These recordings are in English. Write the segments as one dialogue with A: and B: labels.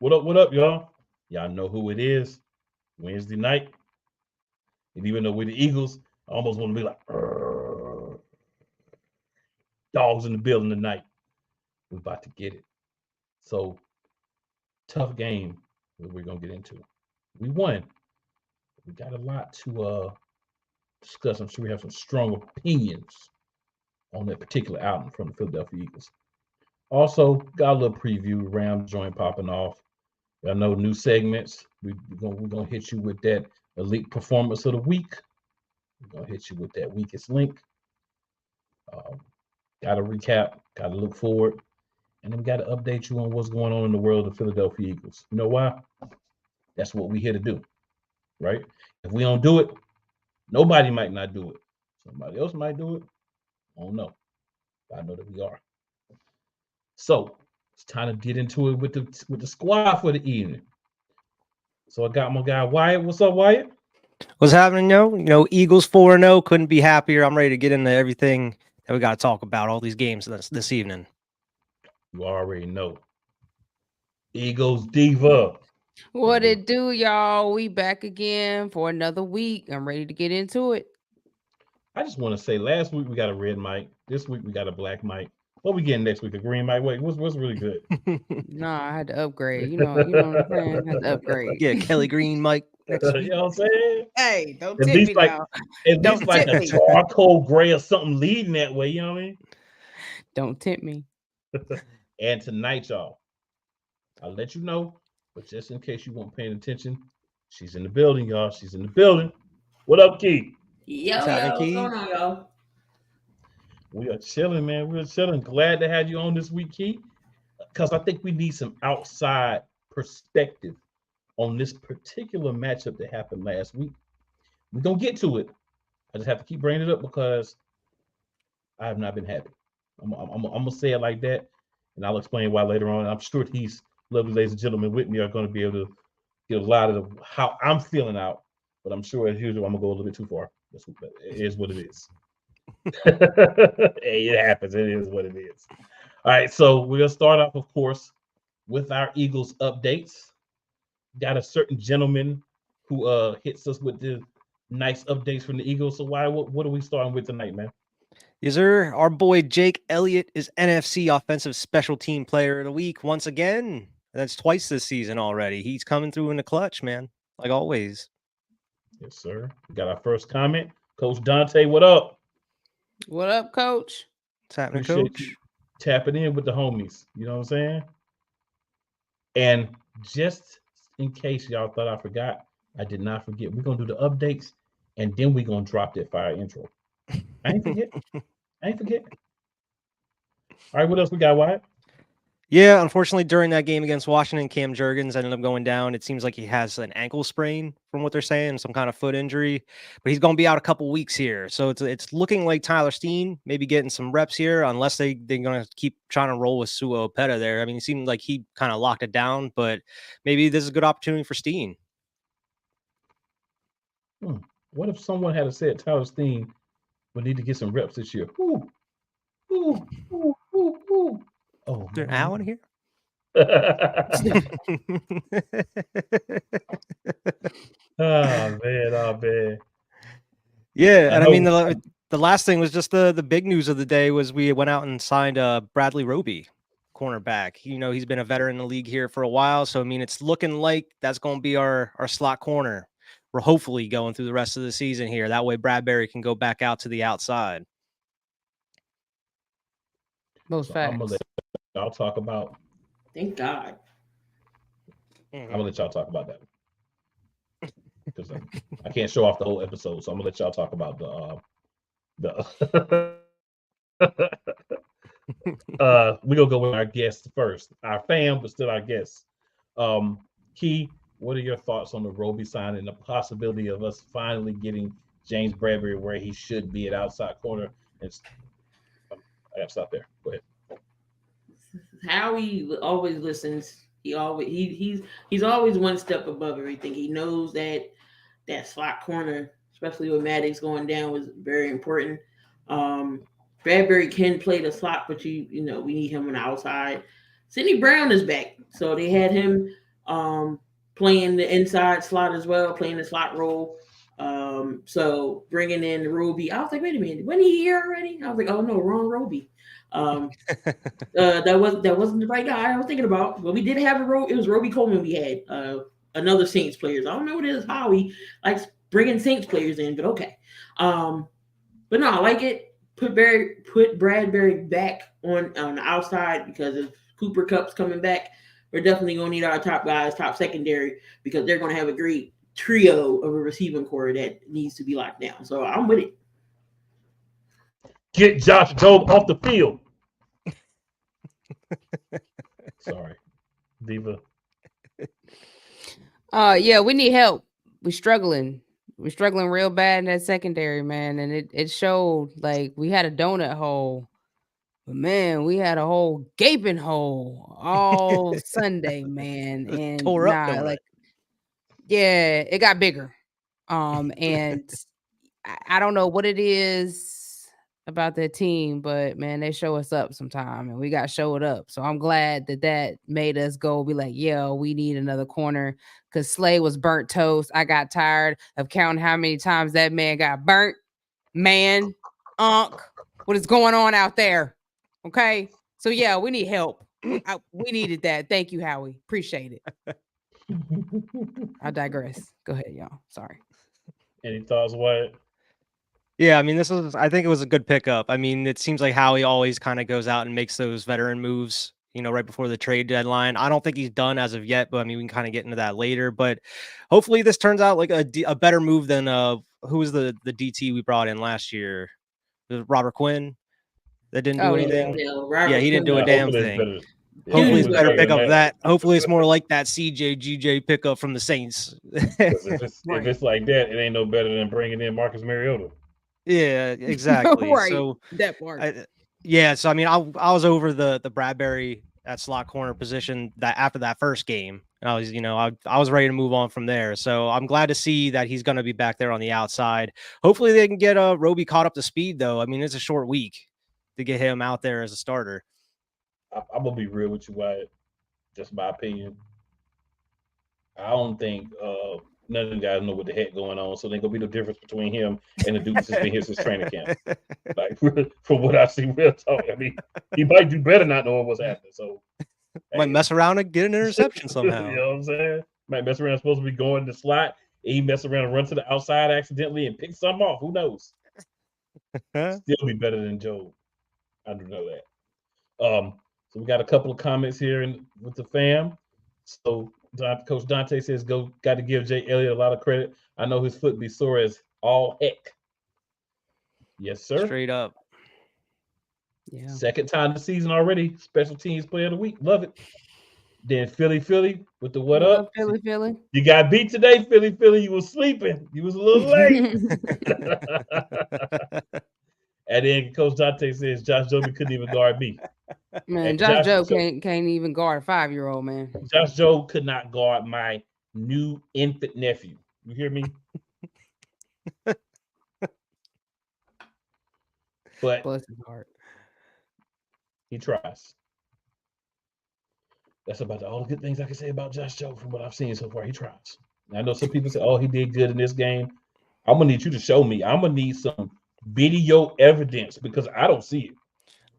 A: What up, y'all? Y'all know who it is. Wednesday night. And even though we're the Eagles, I almost want to be like, "Arr, dogs in the building tonight. We're about to get it. So, tough game that we're going to get into. We won. We got a lot to discuss. I'm sure we have some strong opinions on that particular album from the Philadelphia Eagles. Also, got a little preview. Ram joint popping off. I know new segments. We're gonna hit you with that elite performance of the week. We're gonna hit you with that weakest link. Um, got to recap. Got to look forward, and then we got to update you on what's going on in the world of the Philadelphia Eagles. You know why? That's what we're here to do, right? If we don't do it, nobody might not do it. Somebody else might do it. I don't know. But I know that we are. So it's time to get into it with the squad for the evening. So I got my guy Wyatt. What's up, Wyatt?
B: What's happening, yo? Eagles 4-0. Couldn't be happier. I'm ready to get into everything that we got to talk about, all these games this evening.
A: You already know. Eagles Diva.
C: What it do, y'all? We back again for another week. I'm ready to get into it.
A: I just want to say, last week we got a red mic. This week we got a black mic. What we getting next week? A green mic? Wait, what's really good?
C: Nah, I had to upgrade. You know what I'm saying? I had to upgrade.
B: Yeah, Kelly Green mic next
A: You
B: week.
A: know what I'm saying?
C: Hey, don't
A: At
C: tip
A: least
C: me
A: like,
C: now.
A: at
C: Don't
A: least like
C: tip
A: a
C: me.
A: charcoal gray or something leading that way. You know what I mean?
C: Don't tempt me.
A: And tonight, y'all, I'll let you know, but just in case you weren't paying attention, she's in the building, y'all. She's in the building. What up, Key?
D: Yo,
B: What's happening,
D: what's
B: Key?
D: going on, y'all?
A: We are chilling, man. We're chilling. Glad to have you on this week, Key, because I think we need some outside perspective on this particular matchup that happened last week. We're going to get to it. I just have to keep bringing it up because I have not been happy. I'm going to say it like that, and I'll explain why later on. I'm sure these lovely ladies and gentlemen with me are going to be able to get a lot of how I'm feeling out, but I'm sure as usual, I'm going to go a little bit too far. It is what it is. Hey, it happens. It is what it is. All right, so we're going to start off, of course, with our Eagles updates. Got a certain gentleman who hits us with the nice updates from the Eagles. So what are we starting with tonight, man?
B: Yes, sir. Our boy Jake Elliott is NFC Offensive Special Team Player of the Week once again. That's twice this season already. He's coming through in the clutch, man, like always.
A: Yes, sir. We got our first comment. Coach Dante, what up?
C: What up, coach?
B: What's happening,
A: Appreciate
B: Coach?
A: you tapping in with the homies. You know what I'm saying? And just in case y'all thought I forgot, I did not forget. We're gonna do the updates and then we're gonna drop that fire intro. I ain't forget. All right, what else we got, Wyatt?
B: Yeah, unfortunately, during that game against Washington, Cam Jurgens ended up going down. It seems like he has an ankle sprain, from what they're saying, some kind of foot injury. But he's going to be out a couple weeks here, so it's looking like Tyler Steen maybe getting some reps here, unless they're going to keep trying to roll with Sua Opeta there. I mean, it seemed like he kind of locked it down, but maybe this is a good opportunity for Steen.
A: What if someone had said Tyler Steen would need to get some reps this year? Ooh. Oh,
B: Is there an owl in here?
A: Oh man.
B: Yeah, and I mean
A: know.
B: the last thing was just the big news of the day was we went out and signed Bradley Roby, cornerback. He's been a veteran in the league here for a while, so I mean it's looking like that's going to be our slot corner. We're hopefully going through the rest of the season here. That way Bradbury can go back out to the outside.
C: Most
A: So
C: facts.
A: I'm gonna let y'all talk about.
D: Thank God.
A: I'm gonna let y'all talk about that because I can't show off the whole episode. So I'm gonna let y'all talk about the. We're gonna go with our guests first. Our fam, but still our guests. Key, what are your thoughts on the Roby sign and the possibility of us finally getting James Bradbury where he should be at outside corner? I gotta stop there. Go ahead.
D: Howie always listens. He's always one step above everything. He knows that slot corner, especially with Maddox going down, was very important. Bradbury can play the slot, but we need him on the outside. Sidney Brown is back, so they had him playing the inside slot as well, playing the slot role. So bringing in Roby, I was like, wait a minute, wasn't he here already? I was like, oh no, wrong Roby. That wasn't the right guy I was thinking about. But we did have it was Roby Coleman. We had another Saints players. I don't know what it is. Howie likes bringing Saints players in, but okay. But no, I like it. Put Bradbury back on the outside because if Cooper Kupp's coming back, we're definitely gonna need our top guys, top secondary, because they're gonna have a great trio of a receiving core that needs to be locked down. So I'm with it.
A: Get Josh Jobe off the field. Sorry, Diva.
C: Yeah, we need help. We're struggling real bad in that secondary, man. And it showed. Like, we had a donut hole, but man, we had a whole gaping hole all Sunday, man. And
B: Tore up donut.
C: like, yeah, it got bigger. And I don't know what it is about that team, but man, they show us up sometime, and we got showed up. So I'm glad that made us go be like, yo, we need another corner, because Slay was burnt toast. I got tired of counting how many times that man got burnt. Man, what is going on out there? Okay, so yeah, we need help. We needed that. Thank you, Howie. Appreciate it. I digress. Go ahead, y'all. Sorry.
A: Any thoughts, Wyatt?
B: Yeah, I mean, I think it was a good pickup. I mean, it seems like Howie always kind of goes out and makes those veteran moves, right before the trade deadline. I don't think he's done as of yet, but I mean, we can kind of get into that later. But hopefully this turns out like a better move than who was the DT we brought in last year? Was it Robert Quinn that didn't do anything? Yeah, he didn't do a damn thing. Hopefully it's better pick up that. Hopefully it's more like that CJ pickup from the Saints.
A: If it's like that, it ain't no better than bringing in Marcus Mariota.
B: Yeah, exactly.
C: Right.
B: So
C: that part.
B: So I mean, I was over the Bradbury at slot corner position that after that first game, and I was, I was ready to move on from there. So I'm glad to see that he's going to be back there on the outside. Hopefully they can get Roby caught up to speed, though. I mean, it's a short week to get him out there as a starter.
A: I'm gonna be real with you, Wyatt. Just my opinion. I don't think none of them guys know what the heck going on, so there's gonna be no difference between him and the dude that's been here since training camp. Like, from what I see, real talk. I mean, he might do better not knowing what's happening. So
B: might mess around and get an interception somehow.
A: You know what I'm saying? Might mess around, supposed to be going to the slot. He mess around and run to the outside accidentally and pick something off. Who knows? Still be better than Joe. I do know that. So we got a couple of comments here with the fam. So Coach Dante says, got to give Jay Elliott a lot of credit. I know his foot be sore as all heck. Yes, sir.
B: Straight up.
C: Yeah.
A: Second time this season already. Special teams player of the week. Love it. Then Philly with the what up?
C: Philly.
A: You got beat today, Philly. You was sleeping. You was a little late. And then Coach Dante says Josh Jobe couldn't even guard me.
C: Man, Josh Jobe can't even guard a 5-year-old, man.
A: Josh Jobe could not guard my new infant nephew. You hear me? But
C: bless his heart.
A: He tries. That's about all the good things I can say about Josh Jobe from what I've seen so far. He tries. And I know some people say, "Oh, he did good in this game." I'm gonna need you to show me. I'm gonna need some video evidence because I don't see it.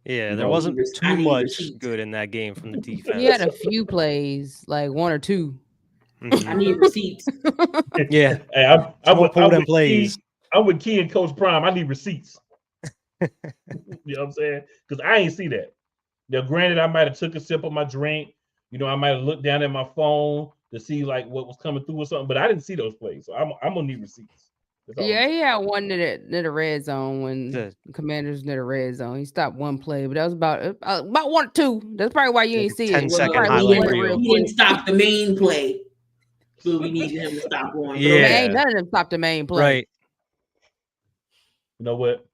B: Yeah, there wasn't too much good in that game from the defense.
C: He had a few plays, like one or two.
D: I need receipts.
B: Yeah,
A: hey, I'm with Key and Coach Prime. I need receipts. You know what I'm saying? Because I ain't see that. Now, granted, I might have took a sip of my drink. I might have looked down at my phone to see like what was coming through or something, but I didn't see those plays. So I'm gonna need receipts.
C: Yeah, he had one near the red zone when the Commanders near the red zone. He stopped one play, but that was about 1 or 2. That's probably why you ain't see it.
B: 10-second highlight reel.
D: He didn't stop the main play, so we needed him to stop one.
B: Yeah,
C: ain't none of them stopped the main play.
B: Right.
A: You know what?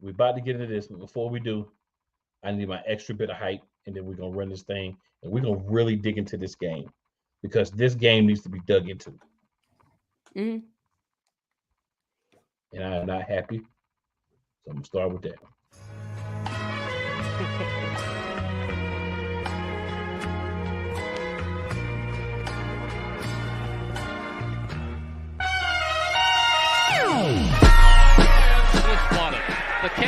A: We're about to get into this, but before we do, I need my extra bit of hype, and then we're gonna run this thing, and we're gonna really dig into this game because this game needs to be dug into.
C: Mm-hmm.
A: And I am not happy. So I'm going to start with that.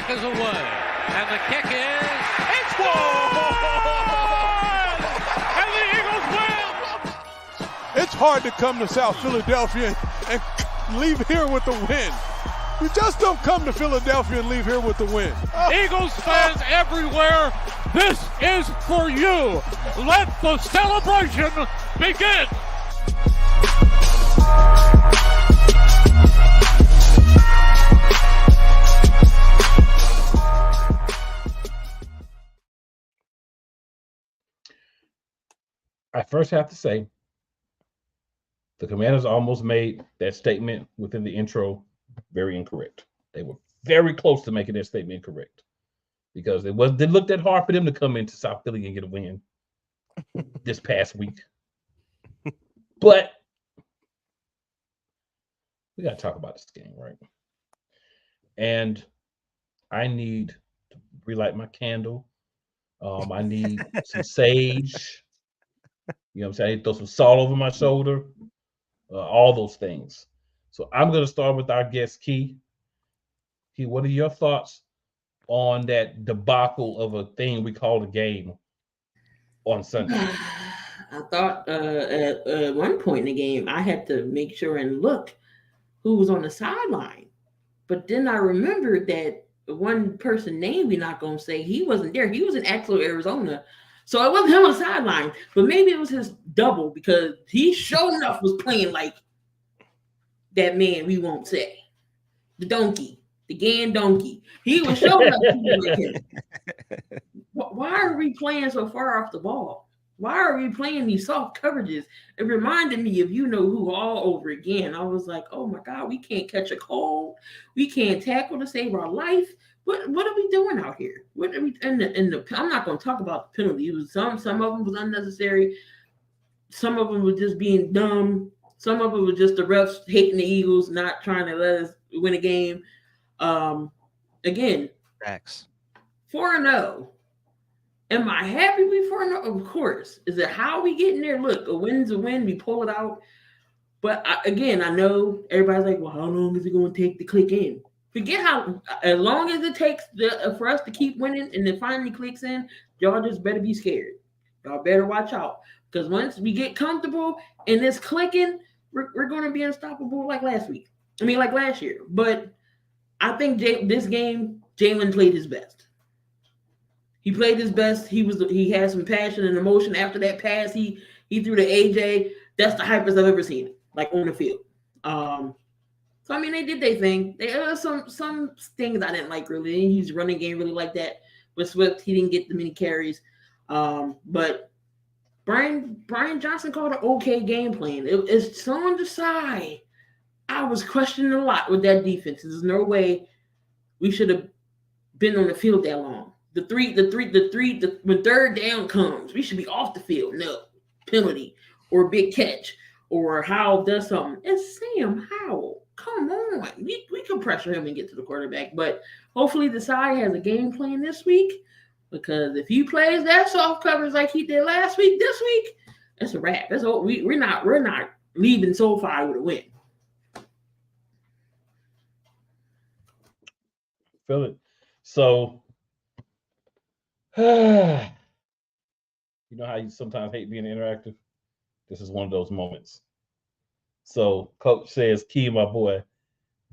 E: kick is away. And the kick is... It's gone! And the Eagles win!
F: It's hard to come to South Philadelphia and leave here with the win. You just don't come to Philadelphia and leave here with the win.
E: Eagles fans everywhere, this is for you. Let the celebration begin.
A: I first have to say, the Commanders almost made that statement within the intro very incorrect. They were very close to making their statement incorrect because it didn't look that hard for them to come into South Philly and get a win this past week. But we got to talk about this game, right? And I need to relight my candle. I need some sage. You know what I'm saying? I need to throw some salt over my shoulder. All those things. So I'm going to start with our guest, Key. Key, what are your thoughts on that debacle of a thing we call a game on Sunday?
D: I thought at one point in the game, I had to make sure and look who was on the sideline. But then I remembered that one person name we're not going to say, he wasn't there. He was in Axel, Arizona. So it wasn't him on the sideline, but maybe it was his double because he sure enough was playing like that man we won't say. The donkey, the Gan donkey. He was showing up like him. Why are we playing so far off the ball? Why are we playing these soft coverages? It reminded me of you know who all over again. I was like, oh my God, we can't catch a cold. We can't tackle to save our life. What are we doing out here? What are we in the I'm not going to talk about the penalty. It was some of them was unnecessary. Some of them was just being dumb. Some of it was just the refs hating the Eagles, not trying to let us win a game. Again,
B: Facts.
D: 4-0. Am I happy with 4-0? Of course. Is it how we get in there? Look, a win's a win. We pull it out. But I know everybody's like, well, how long is it going to take to click in? Forget how, as long as it takes for us to keep winning and it finally clicks in, y'all just better be scared. Y'all better watch out. Because once we get comfortable and it's clicking, we're going to be unstoppable like last year. But I think this game, Jalen played his best. He played his best. He had some passion and emotion after that pass. He threw to AJ. That's the hypest I've ever seen, like on the field. So I mean, they did their thing. There were some things I didn't like really. They didn't use running game really like that. With Swift, he didn't get the many carries. But Brian Johnson called an okay game plan. It's on the side. I was questioning a lot with that defense. There's no way we should have been on the field that long. When third down comes, we should be off the field. No penalty or big catch or Howell does something. It's Sam Howell. Come on. We can pressure him and get to the quarterback. But hopefully the side has a game plan this week. Because if he plays that soft coverage like he did last week, this week, it's a wrap. That's all. We're not leaving SoFi with a win.
A: Feel it. So, you know how you sometimes hate being interactive? This is one of those moments. So, Coach says, Key, my boy,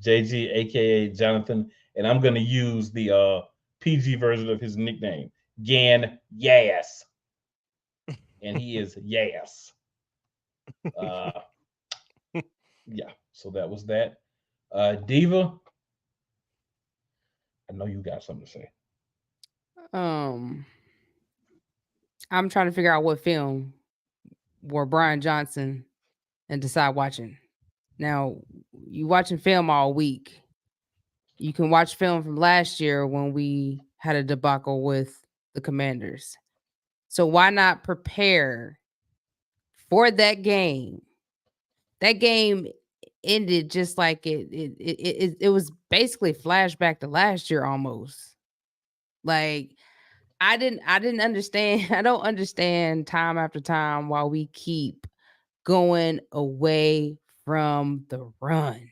A: JG, a.k.a. Jonathan, and I'm going to use the PG version of his nickname, Gan Yass. And he is Yass. Yeah, so that was that. Diva, I know you got something to say.
C: I'm trying to figure out what film were Brian Johnson and decide watching. Now, you watching film all week. You can watch film from last year when we had a debacle with the Commanders. So why not prepare for that game? That game ended just like it was basically flashback to last year almost. Like I didn't understand. I don't understand time after time why we keep going away from the run.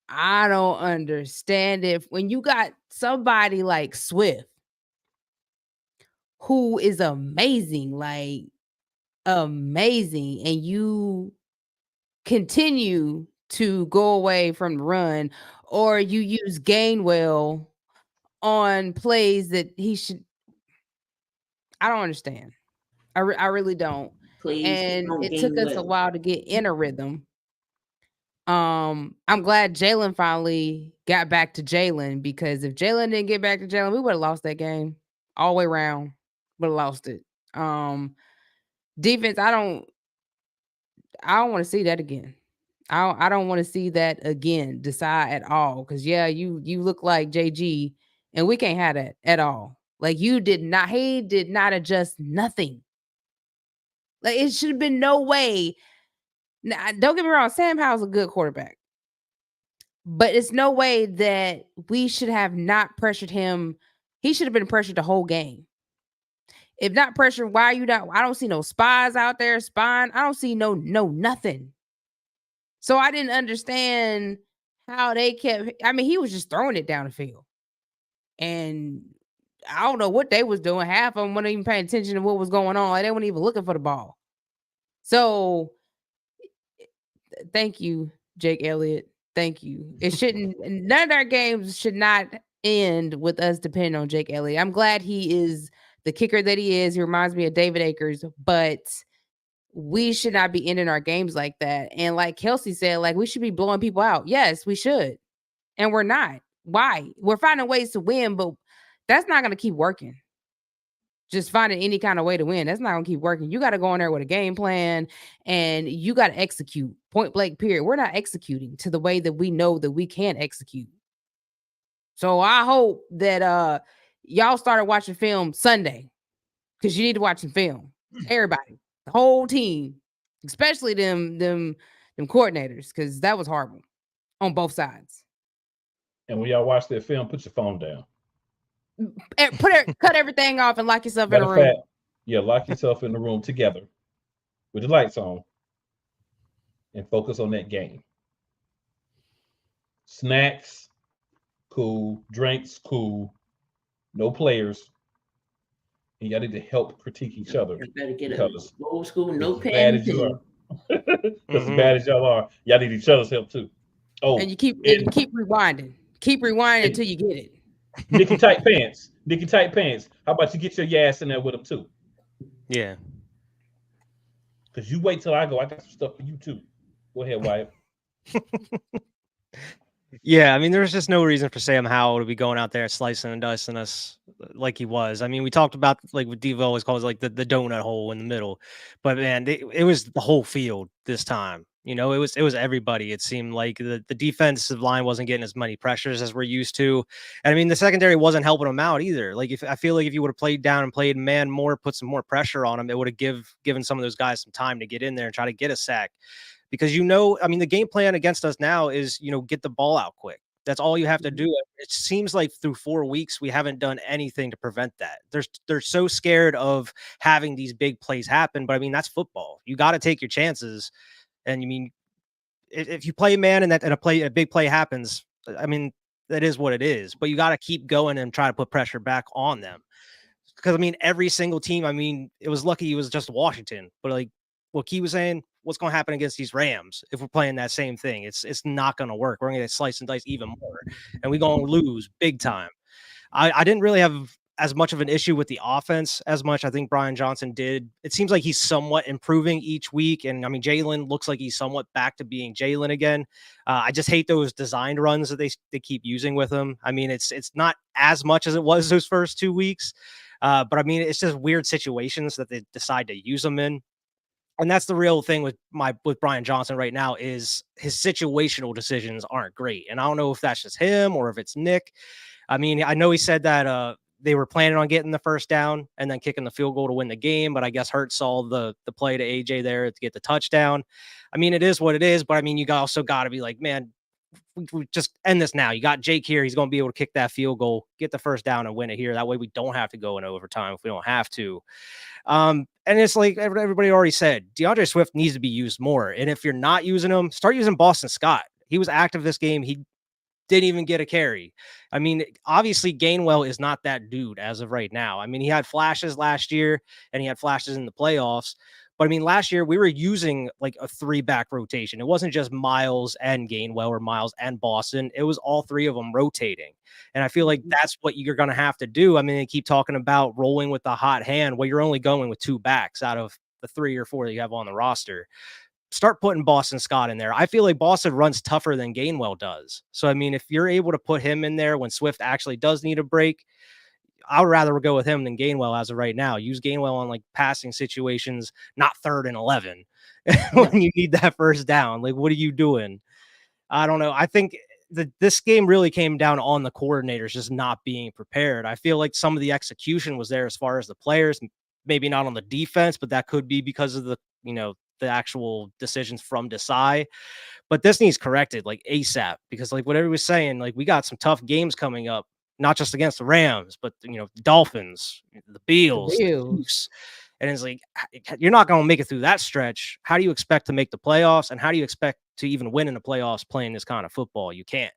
C: I don't understand it. When you got somebody like Swift, who is amazing, like amazing, and you continue to go away from the run, or you use Gainwell on plays that he should. I don't understand. I really don't.
D: Please
C: And
D: don't
C: it took us a
D: Gainwell.
C: while to get in a rhythm. I'm glad Jalen finally got back to Jalen, because if Jalen didn't get back to Jalen, we would have lost that game all the way around. Would have lost it. Defense, I don't want to see that again. I don't want to see that again. Decide at all, because yeah, you look like JG, and we can't have that at all. Like he did not adjust nothing. Like it should have been no way. Now, don't get me wrong, Sam Howell's a good quarterback, but it's no way that we should have not pressured him. He should have been pressured the whole game. If not pressured, why are you not? I don't see no spies out there spying. I don't see no nothing. So I didn't understand how they kept. I mean, he was just throwing it down the field, and I don't know what they was doing. Half of them weren't even paying attention to what was going on. They weren't even looking for the ball. So thank you, Jake Elliott. Thank you. It shouldn't. None of our games should not end with us depending on Jake Elliott. I'm glad he is the kicker that he is. He reminds me of David Akers, but we should not be ending our games like that. And like Kelsey said, like we should be blowing people out. Yes, we should. And we're not. Why? We're finding ways to win, but that's not going to keep working. Just finding any kind of way to win. That's not going to keep working. You got to go in there with a game plan, and you got to execute. Point blank, period. We're not executing to the way that we know that we can execute. So I hope that y'all started watching film Sunday, because you need to watch some film. Everybody, the whole team, especially them coordinators, because that was horrible on both sides.
A: And when y'all watch that film, put your phone down.
C: Cut everything off and lock yourself in
A: Matter
C: a
A: of
C: room.
A: fact, yeah, lock yourself in the room together with the lights on and focus on that game. Snacks, cool. Drinks, cool. No players. And y'all need to help critique each other.
D: You better get a
A: Because
D: old school
A: as
D: notepad
A: bad
D: and
A: as you
D: pen.
A: are, as bad as y'all are, y'all need each other's help too. Oh,
C: And you keep rewinding. Keep rewinding until you get it.
A: Nicky tight pants. Nicky tight pants. How about you get your ass in there with them too?
B: Yeah.
A: Because you wait till I go. I got some stuff for you too. Go ahead, Wyatt.
B: Yeah, I mean, there's just no reason for Sam Howell to be going out there slicing and dicing us like he was. I mean, we talked about, like what Devo always calls like the donut hole in the middle, but man, it was the whole field this time. You know, it was everybody. It seemed like the defensive line wasn't getting as many pressures as we're used to, and I mean, the secondary wasn't helping them out either. Like, I feel like if you would have played down and played man more, put some more pressure on them, it would have given some of those guys some time to get in there and try to get a sack. Because, I mean, the game plan against us now is, get the ball out quick. That's all you have to do. It seems like through 4 weeks, we haven't done anything to prevent that. They're so scared of having these big plays happen. But I mean, that's football. You got to take your chances. And you mean, if you play man and a big play happens, I mean, that is what it is. But you got to keep going and try to put pressure back on them. Because I mean, every single team, I mean, it was lucky it was just Washington. But like what Key was saying, what's going to happen against these Rams if we're playing that same thing? It's not going to work. We're going to get sliced and diced even more, and we're going to lose big time. I didn't really have as much of an issue with the offense as much. I think Brian Johnson did. It seems like he's somewhat improving each week, and I mean, Jalen looks like he's somewhat back to being Jalen again. I just hate those designed runs that they keep using with him. I mean, it's not as much as it was those first 2 weeks, but I mean, it's just weird situations that they decide to use them in. And that's the real thing with Brian Johnson right now is his situational decisions aren't great. And I don't know if that's just him or if it's Nick. I mean, I know he said that they were planning on getting the first down and then kicking the field goal to win the game, but I guess Hurts saw the play to AJ there to get the touchdown. I mean, it is what it is, but I mean, you also got to be like, man, we just end this now. You got Jake here. He's going to be able to kick that field goal, get the first down and win it here. That way we don't have to go in overtime if we don't have to. And it's like everybody already said, DeAndre Swift needs to be used more. And if you're not using him, start using Boston Scott. He was active this game. He didn't even get a carry. I mean, obviously Gainwell is not that dude as of right now. I mean, he had flashes last year and he had flashes in the playoffs. But I mean, last year we were using like a 3-back rotation. It wasn't just Miles and Gainwell or Miles and Boston. It was all 3 of them rotating. And I feel like that's what you're going to have to do. I mean, they keep talking about rolling with the hot hand. Well, you're only going with 2 backs out of the 3 or 4 that you have on the roster. Start putting Boston Scott in there. I feel like Boston runs tougher than Gainwell does. So, I mean, if you're able to put him in there when Swift actually does need a break, I would rather go with him than Gainwell as of right now. Use Gainwell on like passing situations, not 3rd and 11 when you need that first down. Like, what are you doing? I don't know. I think this game really came down on the coordinators just not being prepared. I feel like some of the execution was there as far as the players, maybe not on the defense, but that could be because of the actual decisions from Desai. But this needs corrected like ASAP, because like what everybody was saying, like we got some tough games coming up, not just against the Rams, but the Dolphins, the Bills, the Chiefs. And it's like, you're not going to make it through that stretch. How do you expect to make the playoffs? And how do you expect to even win in the playoffs playing this kind of football? You can't.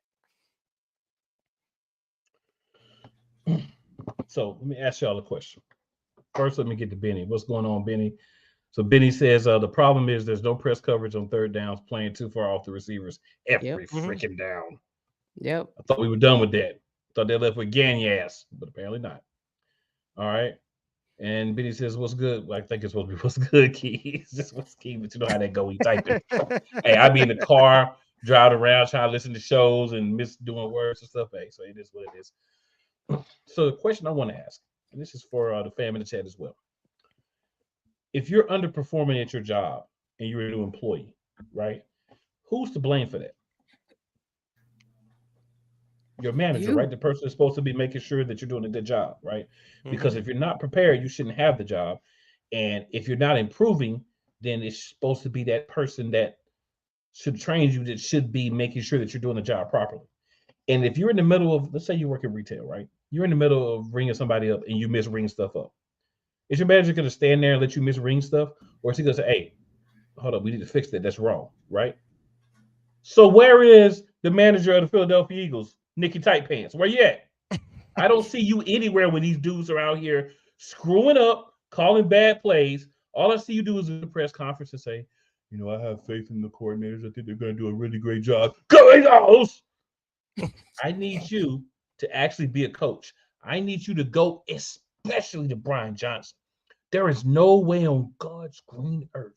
A: So let me ask y'all a question. First, let me get to Benny. What's going on, Benny? So Benny says the problem is there's no press coverage on 3rd downs, playing too far off the receivers every freaking down.
C: Yep.
A: I thought we were done with that. Thought they left with Gagnas, but apparently not. All right. And Benny says, what's good? Well, I think it's supposed to be what's good, Key. It's just what's key, but you know how that go. We type it. Hey, I be in the car, driving around, trying to listen to shows and miss doing words and stuff. Hey, so it is what it is. So the question I want to ask, and this is for the fam in the chat as well. If you're underperforming at your job and you're a new employee, right? Who's to blame for that? Your manager, right? The person is supposed to be making sure that you're doing a good job, right? Because if you're not prepared, you shouldn't have the job. And if you're not improving, then it's supposed to be that person that should train you that should be making sure that you're doing the job properly. And if you're in the middle of, let's say you work in retail, right? You're in the middle of ringing somebody up and you misring stuff up. Is your manager going to stand there and let you misring stuff? Or is he going to say, hey, hold up, we need to fix that. That's wrong, right? So where is the manager of the Philadelphia Eagles, Nicky Tight Pants? Where you at? I don't see you anywhere when these dudes are out here screwing up, calling bad plays. All I see you do is in the press conference and say, I have faith in the coordinators. I think they're going to do a really great job. Go Eagles! I need you to actually be a coach. I need you to go, especially to Brian Johnson. There is no way on God's green earth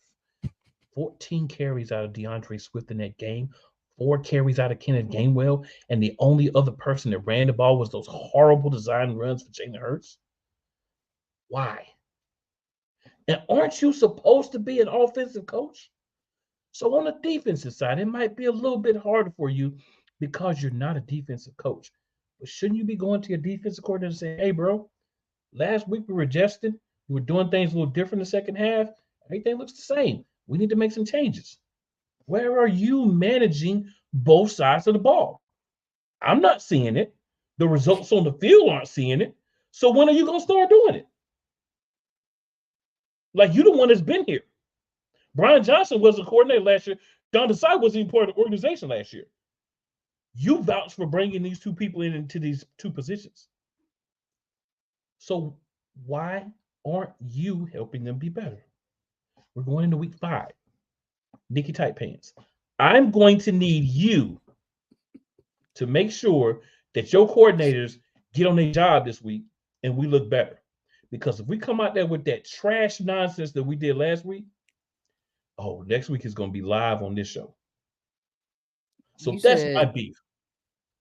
A: 14 carries out of DeAndre Swift in that game, 4 carries out of Kenneth Gainwell, and the only other person that ran the ball was those horrible design runs for Jalen Hurts. Why? And aren't you supposed to be an offensive coach? So on the defensive side, it might be a little bit harder for you because you're not a defensive coach. But shouldn't you be going to your defensive coordinator and saying, hey, bro, last week we were adjusting. We were doing things a little different in the second half. Everything looks the same. We need to make some changes. Where are you managing both sides of the ball? I'm not seeing it. The results on the field aren't seeing it. So when are you going to start doing it? Like, you're the one that's been here. Brian Johnson was a coordinator last year. Don Desai wasn't even part of the organization last year. You vouched for bringing these 2 people into these 2 positions. So why aren't you helping them be better? We're going into week 5. Nicky Tight Pants. I'm going to need you to make sure that your coordinators get on their job this week and we look better. Because if we come out there with that trash nonsense that we did last week, next week is going to be live on this show. So that's my beef.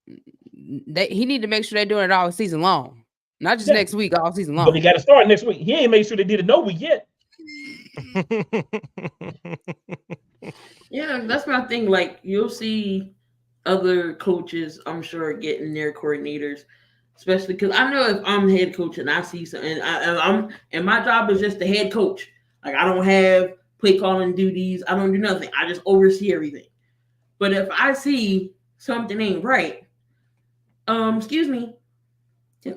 C: He need to make sure they're doing it all season long. Not just next week, all season long.
A: But they got to start next week. He ain't made sure they did it no week yet.
D: Yeah, that's my thing. Like, you'll see other coaches, I'm sure, getting their coordinators, especially because I know if I'm head coach and I see something, and my job is just the head coach. Like, I don't have play calling duties. I don't do nothing. I just oversee everything. But if I see something ain't right, excuse me, let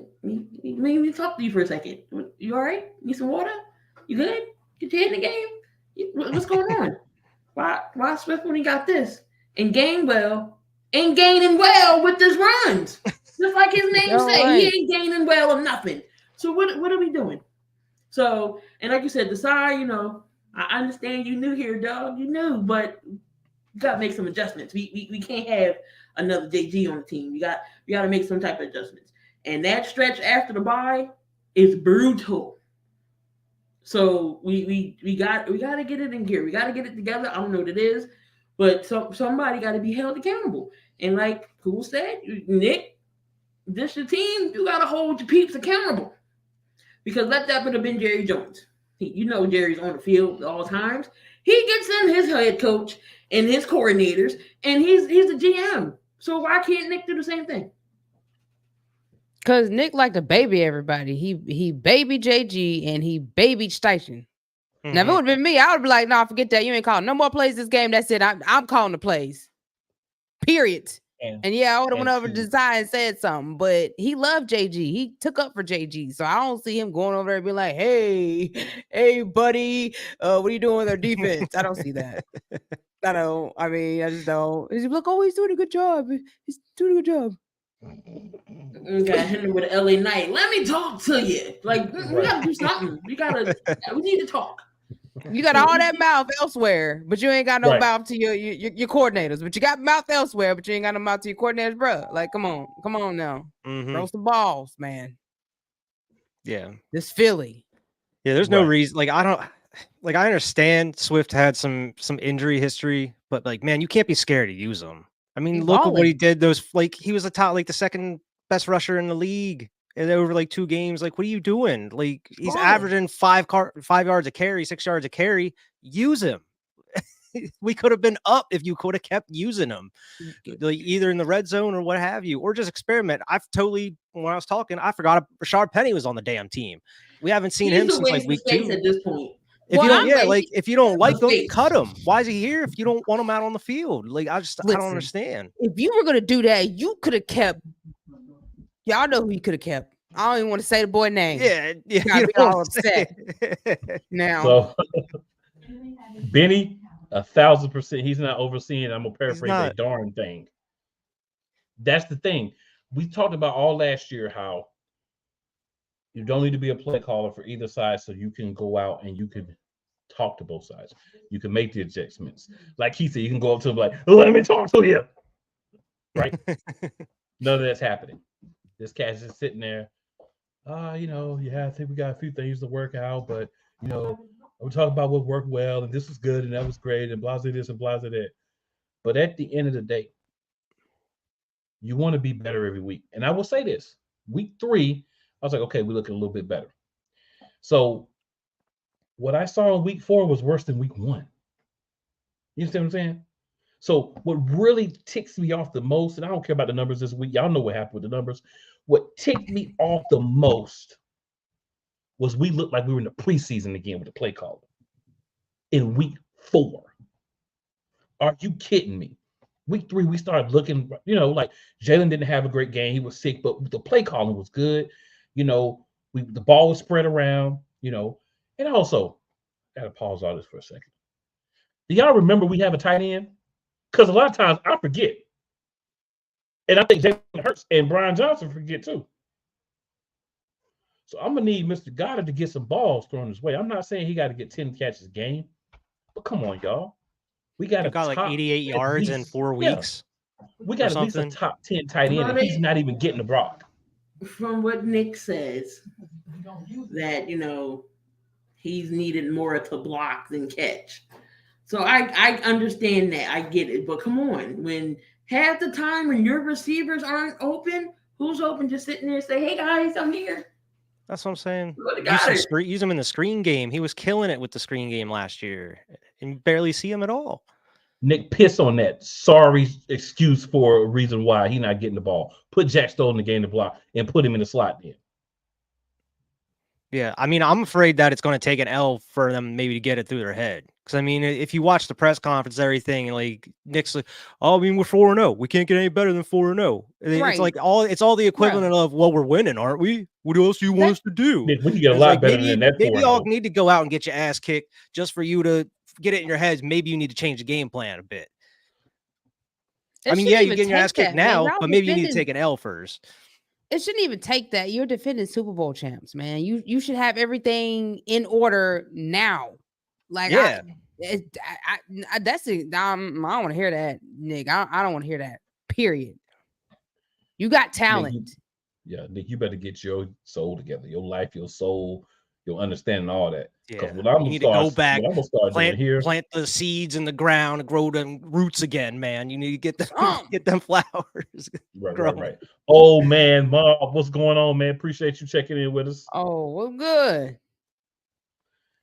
D: me talk to you for a second. You all right? Need some water? You good? Get your head in the game? What's going on? Why Swift only got this? And Gainwell ain't gaining well with his runs. Just like his name
C: All
D: say,
C: right.
D: he ain't gaining well of nothing. So what are we doing? So, and like you said, Desai, you know, I understand you new here, dog. You knew, but you gotta make some adjustments. We can't have another JG on the team. We gotta make some type of adjustments. And that stretch after the bye is brutal. So we gotta get it in gear. We gotta get it together. I don't know what it is, but somebody gotta be held accountable. And like Cool said, Nick, this your team. You gotta hold your peeps accountable. Because let that have been Jerry Jones. You know Jerry's on the field at all times. He gets in his head coach and his coordinators, and he's the GM. So why can't Nick do the same thing?
C: Because Nick like to baby everybody. He babied JG and he babied Steichen. Now, if it would have been me, I would be like, no, forget that. You ain't calling no more plays this game. That's it. I'm calling the plays. Period. And yeah, I would have went over to Desai and said something, but he loved JG. He took up for JG. So I don't see him going over there and be like, hey, buddy, what are you doing with our defense? I don't see that. I don't. I mean, I just don't. He's like, oh, he's doing a good job. He's doing a good job.
D: Got him with LA Knight. Let me talk to you. Like, we gotta do something. We need to talk.
C: You got all that mouth elsewhere, but you ain't got no mouth to your coordinators. But you got mouth elsewhere, but you ain't got no mouth to your coordinators, bro. Like, come on now. Throw some balls, man.
B: Yeah.
C: This Philly.
B: Yeah, there's no reason. Like, I understand Swift had some injury history, but like, man, you can't be scared to use him. I mean,
C: He's
B: look at what
C: balling.
B: he did. He was the second best rusher in the league. And over like 2 games, like, what are you doing? Like, he's averaging 5 yards a carry, 6 yards a carry. Use him. We could have been up if you could have kept using him, like either in the red zone or what have you, or just experiment. When I was talking, I forgot Rashard Penny was on the damn team. We haven't seen him since like week 2.
D: At this point.
B: If you don't like him, cut him. Why is he here if you don't want him out on the field? Like, I don't understand.
C: If you were gonna do that, you could have kept. Y'all know who you could have kept. I don't even want to say the boy name.
B: Yeah,
C: you gotta be all upset now.
A: So, Benny, 1,000%. He's not overseeing. I'm gonna paraphrase that darn thing. That's the thing. We talked about all last year how you don't need to be a play caller for either side, so you can go out and you can talk to both sides. You can make the adjustments. Like he said, you can go up to him like, "Let me talk to you." Right? None of that's happening. This cat's just sitting there. I think we got a few things to work out, but we're talking about what worked well, and this was good, and that was great, and blah this and blah that. But at the end of the day, you want to be better every week. And I will say this: week 3, I was like, okay, we're looking a little bit better. So what I saw in week 4 was worse than week 1. You understand what I'm saying? So what really ticks me off the most, and I don't care about the numbers this week. Y'all know what happened with the numbers. What ticked me off the most was we looked like we were in the preseason again with the play caller in week 4. Are you kidding me? Week 3, we started looking, like Jalen didn't have a great game. He was sick, but the play calling was good. The ball was spread around, and also, got to pause all this for a second. Do y'all remember we have a tight end? Because a lot of times I forget. And I think Jalen Hurts and Brian Johnson forget too. So I'm going to need Mr. Goddard to get some balls thrown his way. I'm not saying he got to get 10 catches a game, but come on, y'all. We got
B: like 88 yards in 4 weeks.
A: We got at least a top 10 tight end, and he's not even getting the block.
D: From what Nick says, that, he's needed more to block than catch. So I understand that. I get it. But come on, when half the time when your receivers aren't open, who's open? Just sitting there and say, hey, guys, I'm here.
B: That's what I'm saying. Use him in the screen game. He was killing it with the screen game last year, and you barely see him at all.
A: Nick, piss on that. Sorry excuse for a reason why he's not getting the ball. Put Jack Stoll in the game to block and put him in the slot then.
B: Yeah, I mean, I'm afraid that it's going to take an L for them maybe to get it through their head. Because, I mean, if you watch the press conference, everything, and like Nick's like, we're 4-0. We can't get any better than 4-0. It's like it's all the equivalent of, well, we're winning, aren't we? What else do you want us to do?
A: Nick, we can get a lot better than that.
B: Maybe y'all need to go out and get your ass kicked just for you to get it in your heads. Maybe you need to change the game plan a bit. I mean,
C: shouldn't
B: yeah, you're
C: even
B: getting your
C: take
B: ass kicked
C: that, man.
B: now,
C: Y'all
B: but maybe you need to
C: defending-
B: take an L first.
C: It shouldn't even take that. You're defending Super Bowl champs, man. You should have everything in order now. Like,
B: Yeah.
C: that's it. I don't want to hear that, Nick. I don't want to hear that. Period. You got talent.
A: Nick, you better get your soul together, your life, your soul, your understanding, all that.
B: Yeah.
A: What I'm
B: You
A: gonna
B: need to go
A: start,
B: back,
A: what I'm gonna start doing here.
B: plant the seeds in the ground, and grow them roots again, man. You need to get them,
C: Oh.
B: get them flowers.
A: Right. Oh man, Mom, what's going on, man? Appreciate you checking in with us.
C: Oh, well, good.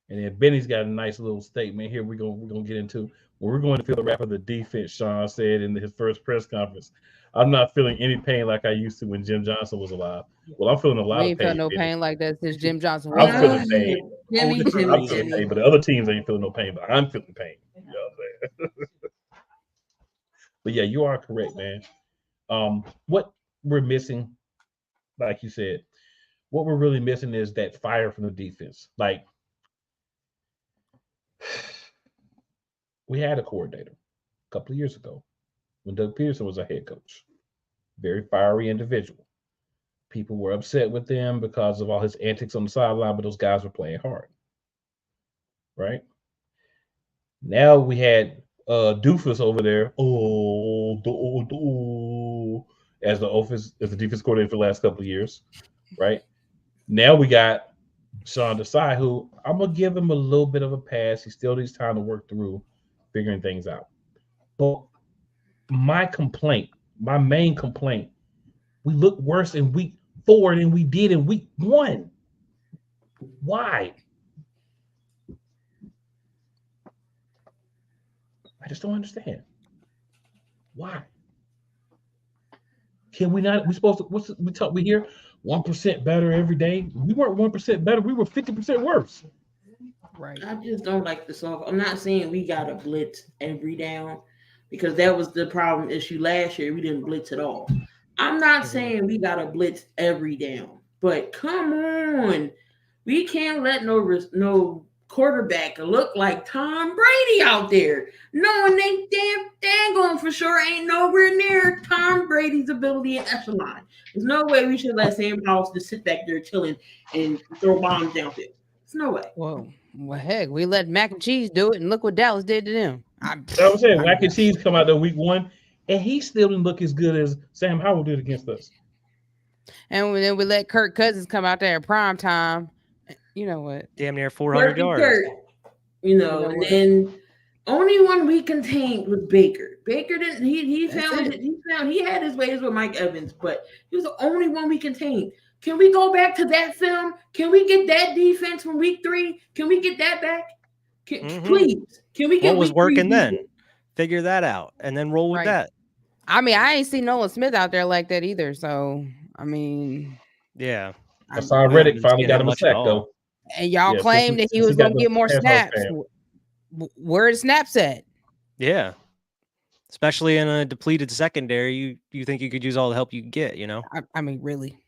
A: And then Benny's got a nice little statement here. We're gonna get into. We're going to feel the wrap of the defense. Sean said in his first press conference, "I'm not feeling any pain like I used to when Jim Johnson was alive." Well, I'm feeling a lot
C: We
A: of
C: ain't
A: pain.
C: felt no
A: Benny.
C: pain like that since Jim Johnson.
A: I'm
C: was
A: feeling
C: alive.
A: pain.
D: Jimmy,
A: I'm feeling pain, but the other teams ain't feeling no pain, but I'm feeling pain. You know what I'm saying? But yeah, you are correct, man. What we're missing, like you said, what we're really missing is that fire from the defense. Like, we had a coordinator a couple of years ago when Doug Peterson was a head coach. Very fiery individual. People were upset with him because of all his antics on the sideline, but those guys were playing hard. Right? Now we had Doofus over there. As the defense coordinator for the last couple of years. Right? Now we got Sean Desai, who I'm gonna give him a little bit of a pass. He still needs time to work through figuring things out. But my main complaint, we look worse in week 4 than we did in week 1. Why? I just don't understand. Why? Can we not? We supposed to? We hear 1% better every day. We weren't 1% better. We were 50% worse.
C: Right.
D: I just don't like the soft. I'm not saying we got to blitz every down because that was the problem issue last year. We didn't blitz at all. I'm not saying we got to blitz every down, but come on, we can't let no quarterback look like Tom Brady out there, knowing they damn going for sure ain't nowhere near Tom Brady's ability in echelon. There's no way we should let Sam Howell just sit back there chilling and throw bombs downfield. There's no way.
C: Well, heck, we let Mac and Cheese do it, and look what Dallas did to them.
A: I'm saying Mac and Cheese come out there week 1, and he still didn't look as good as Sam Howell did against us.
C: And then we let Kirk Cousins come out there in prime time. You know what?
B: Damn near 400 yards.
D: And then only one we contained was Baker. Baker didn't. He had his ways with Mike Evans, but he was the only one we contained. Can we go back to that film? Can we get that defense from week 3? Can we get that back? Please. Can we get
B: what was working then?
D: Defense?
B: Figure that out and then roll with that.
C: I mean, I ain't seen Nolan Smith out there like that either. So, I mean,
B: yeah.
A: I saw Reddick finally got him a sack though.
C: And y'all claimed that he was going to get more snaps. Where are the snaps at?
B: Yeah. Especially in a depleted secondary, you think you could use all the help you can get, you know?
C: I mean, really.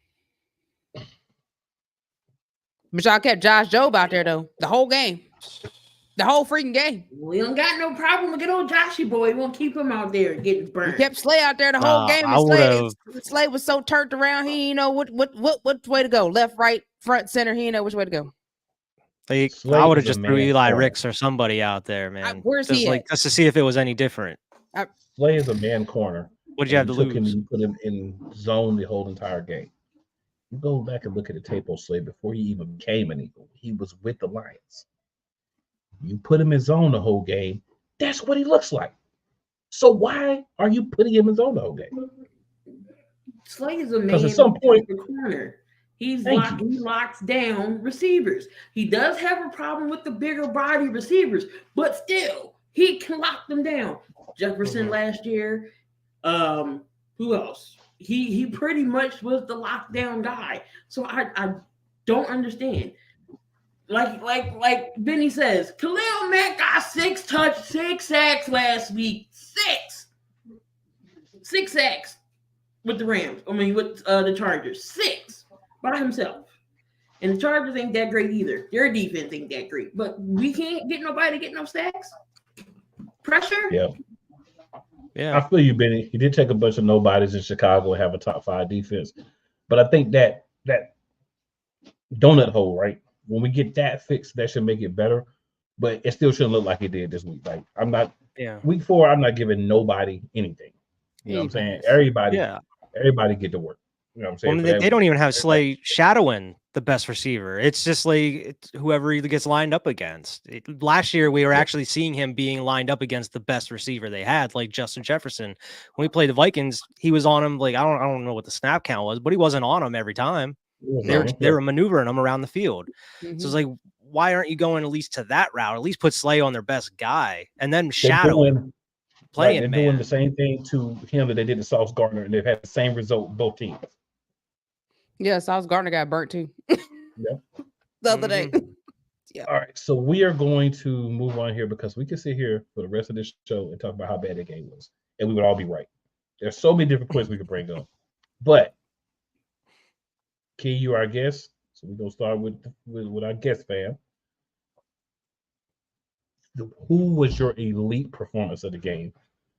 C: But y'all kept Josh Jobe out there, though, the whole game. The whole freaking game.
D: We don't got no problem with good old Joshy boy. We won't keep him out there getting burned.
C: We kept Slay out there the whole game. Slay was so turned around, he didn't know what way to go. Left, right, front, center. He didn't know which way to go.
B: Like, I would have just threw Eli Ricks or somebody out there, man.
C: Where's he at?
B: Just to see if it was any different.
A: Slay is a man corner.
B: What did you have to lose?
A: You put him in zone the whole entire game. You go back and look at the tape on Slay before he even became an Eagle. He was with the Lions. You put him in zone the whole game. That's what he looks like. So why are you putting him in zone the whole game?
D: Slay is a man.
A: Because at some point,
D: the corner. He locks down receivers. He does have a problem with the bigger body receivers, but still, he can lock them down. Jefferson last year. Who else? He pretty much was the lockdown guy. So I don't understand. Like Benny says, Khalil Mack got 6 sacks last week. 6 sacks with the Rams. I mean, with the Chargers. 6 by himself. And the Chargers ain't that great either. Their defense ain't that great. But we can't get nobody to get no sacks. Pressure?
A: Yeah.
B: Yeah.
A: I feel you, Benny. He did take a bunch of nobodies in Chicago and have a top 5 defense. But I think that donut hole, right? When we get that fixed, that should make it better. But it still shouldn't look like it did this week. Like week 4, I'm not giving nobody anything. You know what I'm saying? Everybody get to work. You know what I'm saying?
B: Well, they don't even have Slay shadowing the best receiver. It's just like whoever he gets lined up against. Last year, we were actually seeing him being lined up against the best receiver they had, like Justin Jefferson. When we played the Vikings, he was on him. Like I don't know what the snap count was, but he wasn't on him every time. They were maneuvering him around the field.
C: Mm-hmm.
B: So it's like, why aren't you going at least to that route? At least put Slay on their best guy, and then shadow him.
A: They're doing the same thing to him that they did to Sauce Gardner, and they've had the same result both teams.
C: Yeah, Sauce Gardner got burnt too.
A: Yeah.
C: The other day. Yeah.
A: All right, so we are going to move on here because we can sit here for the rest of this show and talk about how bad the game was, and we would all be right. There's so many different points we could bring up, but Key, you are our guest, so we're gonna start with our guest fam. Who was your elite performance of the game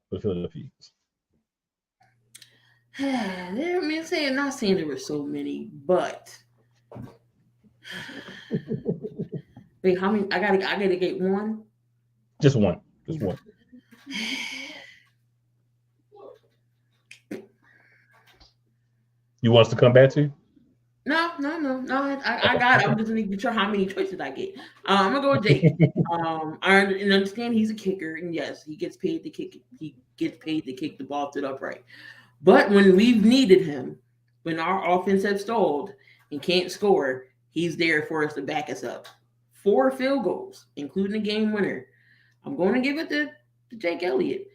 A: for the Philadelphia Eagles?
D: Not saying there were so many, but wait, how many? I gotta get one.
A: Just one. Just one. You want us to come back to you?
D: No. I got it. I'm just gonna be sure how many choices I get. I'm gonna go with Jake. I understand he's a kicker, and yes, he gets paid to kick. He gets paid to kick the ball to the upright. But when we've needed him, when our offense has stalled and can't score, he's there for us to back us up. 4 field goals, including the game winner. I'm going to give it to Jake Elliott.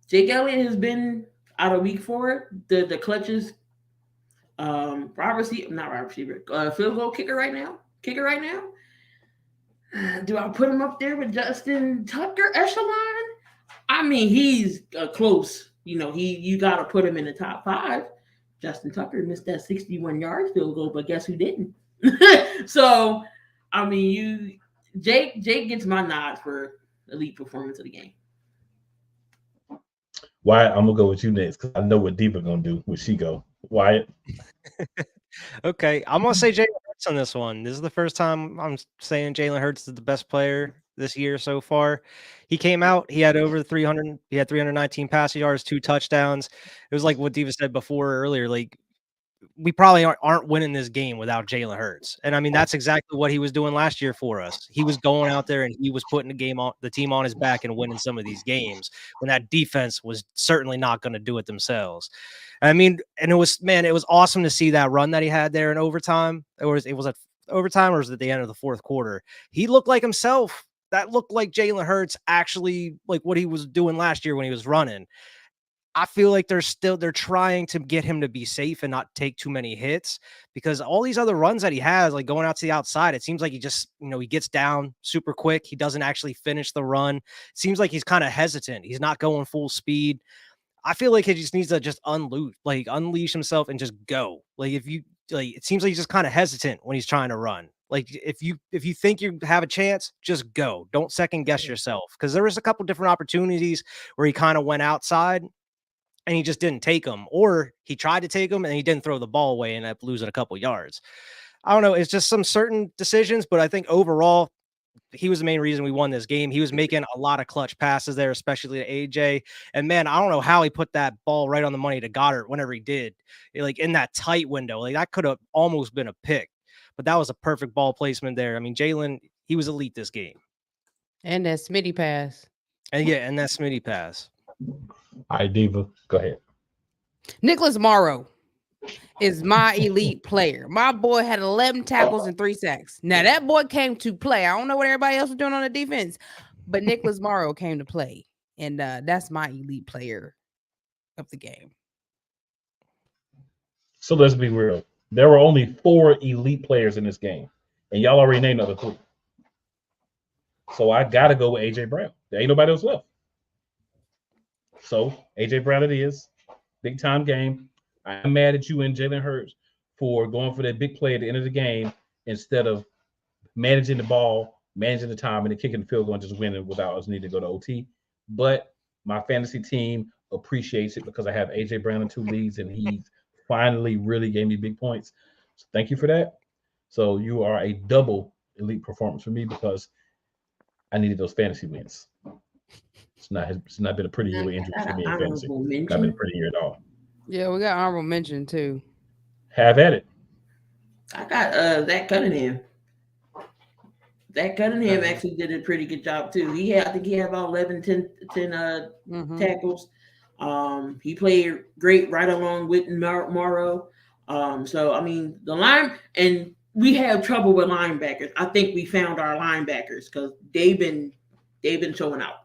D: Jake Elliott has been out of week 4, the clutches. Field goal kicker right now. Do I put him up there with Justin Tucker echelon? I mean, he's close. You know, you got to put him in the top 5. Justin Tucker missed that 61-yard field goal, but guess who didn't? So, I mean, Jake gets my nod for elite performance of the game.
A: Wyatt, I'm gonna go with you next because I know what Diva gonna do when she go. Wyatt.
B: Okay, I'm gonna say Jalen Hurts on this one. This is the first time I'm saying Jalen Hurts is the best player this year so far. He came out, he had over 300, he had 319 passing yards, 2 touchdowns. It was like what Diva said before earlier, like we probably aren't winning this game without Jalen Hurts. And I mean, that's exactly what he was doing last year for us. He was going out there and he was putting the team on his back and winning some of these games when that defense was certainly not going to do it themselves. I mean, and it was awesome to see that run that he had there in overtime. It was at overtime, or was it at the end of the 4th quarter? He looked like himself. That looked like Jalen Hurts, actually, like what he was doing last year when he was running. I feel like they're trying to get him to be safe and not take too many hits, because all these other runs that he has, like going out to the outside, it seems like he just, he gets down super quick. He doesn't actually finish the run. It seems like he's kind of hesitant. He's not going full speed. I feel like he just needs to just unleash himself and just go. It seems like he's just kind of hesitant when he's trying to run. Like if you think you have a chance, just go. Don't second guess yourself, because there was a couple different opportunities where he kind of went outside and he just didn't take them, or he tried to take them and he didn't throw the ball away and ended up losing a couple yards. I don't know. It's just some certain decisions, but I think overall he was the main reason we won this game. He was making a lot of clutch passes there, especially to AJ. And man, I don't know how he put that ball right on the money to Goddard whenever he did, like in that tight window. Like that could have almost been a pick, but that was a perfect ball placement there. I mean, Jalen, he was elite this game.
C: And that Smitty pass.
B: And that Smitty pass.
A: All right, Diva, go ahead.
C: Nicholas Morrow is my elite player. My boy had 11 tackles and 3 sacks. Now, that boy came to play. I don't know what everybody else was doing on the defense, but Nicholas Morrow came to play. And that's my elite player of the game.
A: So let's be real. There were only 4 elite players in this game, and y'all already named another 3. So I got to go with A.J. Brown. There ain't nobody else left. So A.J. Brown it is. Big time game. I'm mad at you and Jalen Hurts for going for that big play at the end of the game instead of managing the ball, managing the time, and then kicking the field goal and just winning without us needing to go to OT. But My fantasy team appreciates it because I have AJ Brown in 2 leagues, and he finally really gave me big points. So thank you for that. So you are a double elite performance for me because I needed those fantasy wins. It's not been a pretty year with injuries for me in fantasy.
D: Honorable
A: Not been a
D: mention.
A: pretty year at all.
C: Yeah, we got honorable mention too.
A: Have at it.
D: I got Zach Cunningham. Zach Cunningham actually did a pretty good job too. I think he had about 11, 10
C: Mhm.
D: tackles. He played great right along with Morrow. So I mean the line, and we have trouble with linebackers. I think we found our linebackers because they've been showing out.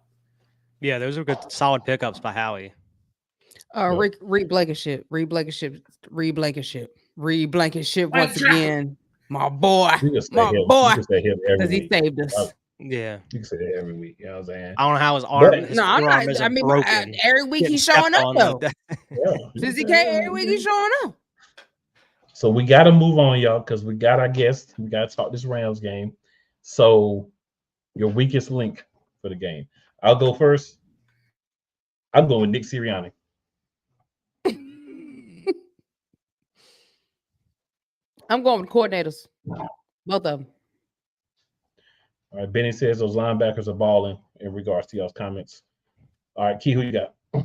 B: Yeah, those are good, solid pickups by Howie.
C: Reed Blankenship once again. My boy.
A: You can say
C: My
A: him.
C: boy.
A: You can say him every
C: Because he
A: week.
C: saved us.
B: Yeah,
A: You can say that every week. You know what I'm saying?
B: I don't know how his arm. His
C: No, I'm
B: forearm
C: not.
B: isn't
C: I mean,
B: broken.
C: every week
B: Getting
C: he's showing
B: stepped
C: up
B: on
C: though.
B: like that.
A: Yeah,
C: Since he came, every week he's showing up.
A: So we got to move on, y'all, because we got our guest. We got to talk this Rams game. So your weakest link for the game. I'll go first. I'm going with Nick Sirianni.
C: I'm going with coordinators. Both of them.
A: All right, Benny says those linebackers are balling in regards to y'all's comments. All right, Key, who you got?
D: I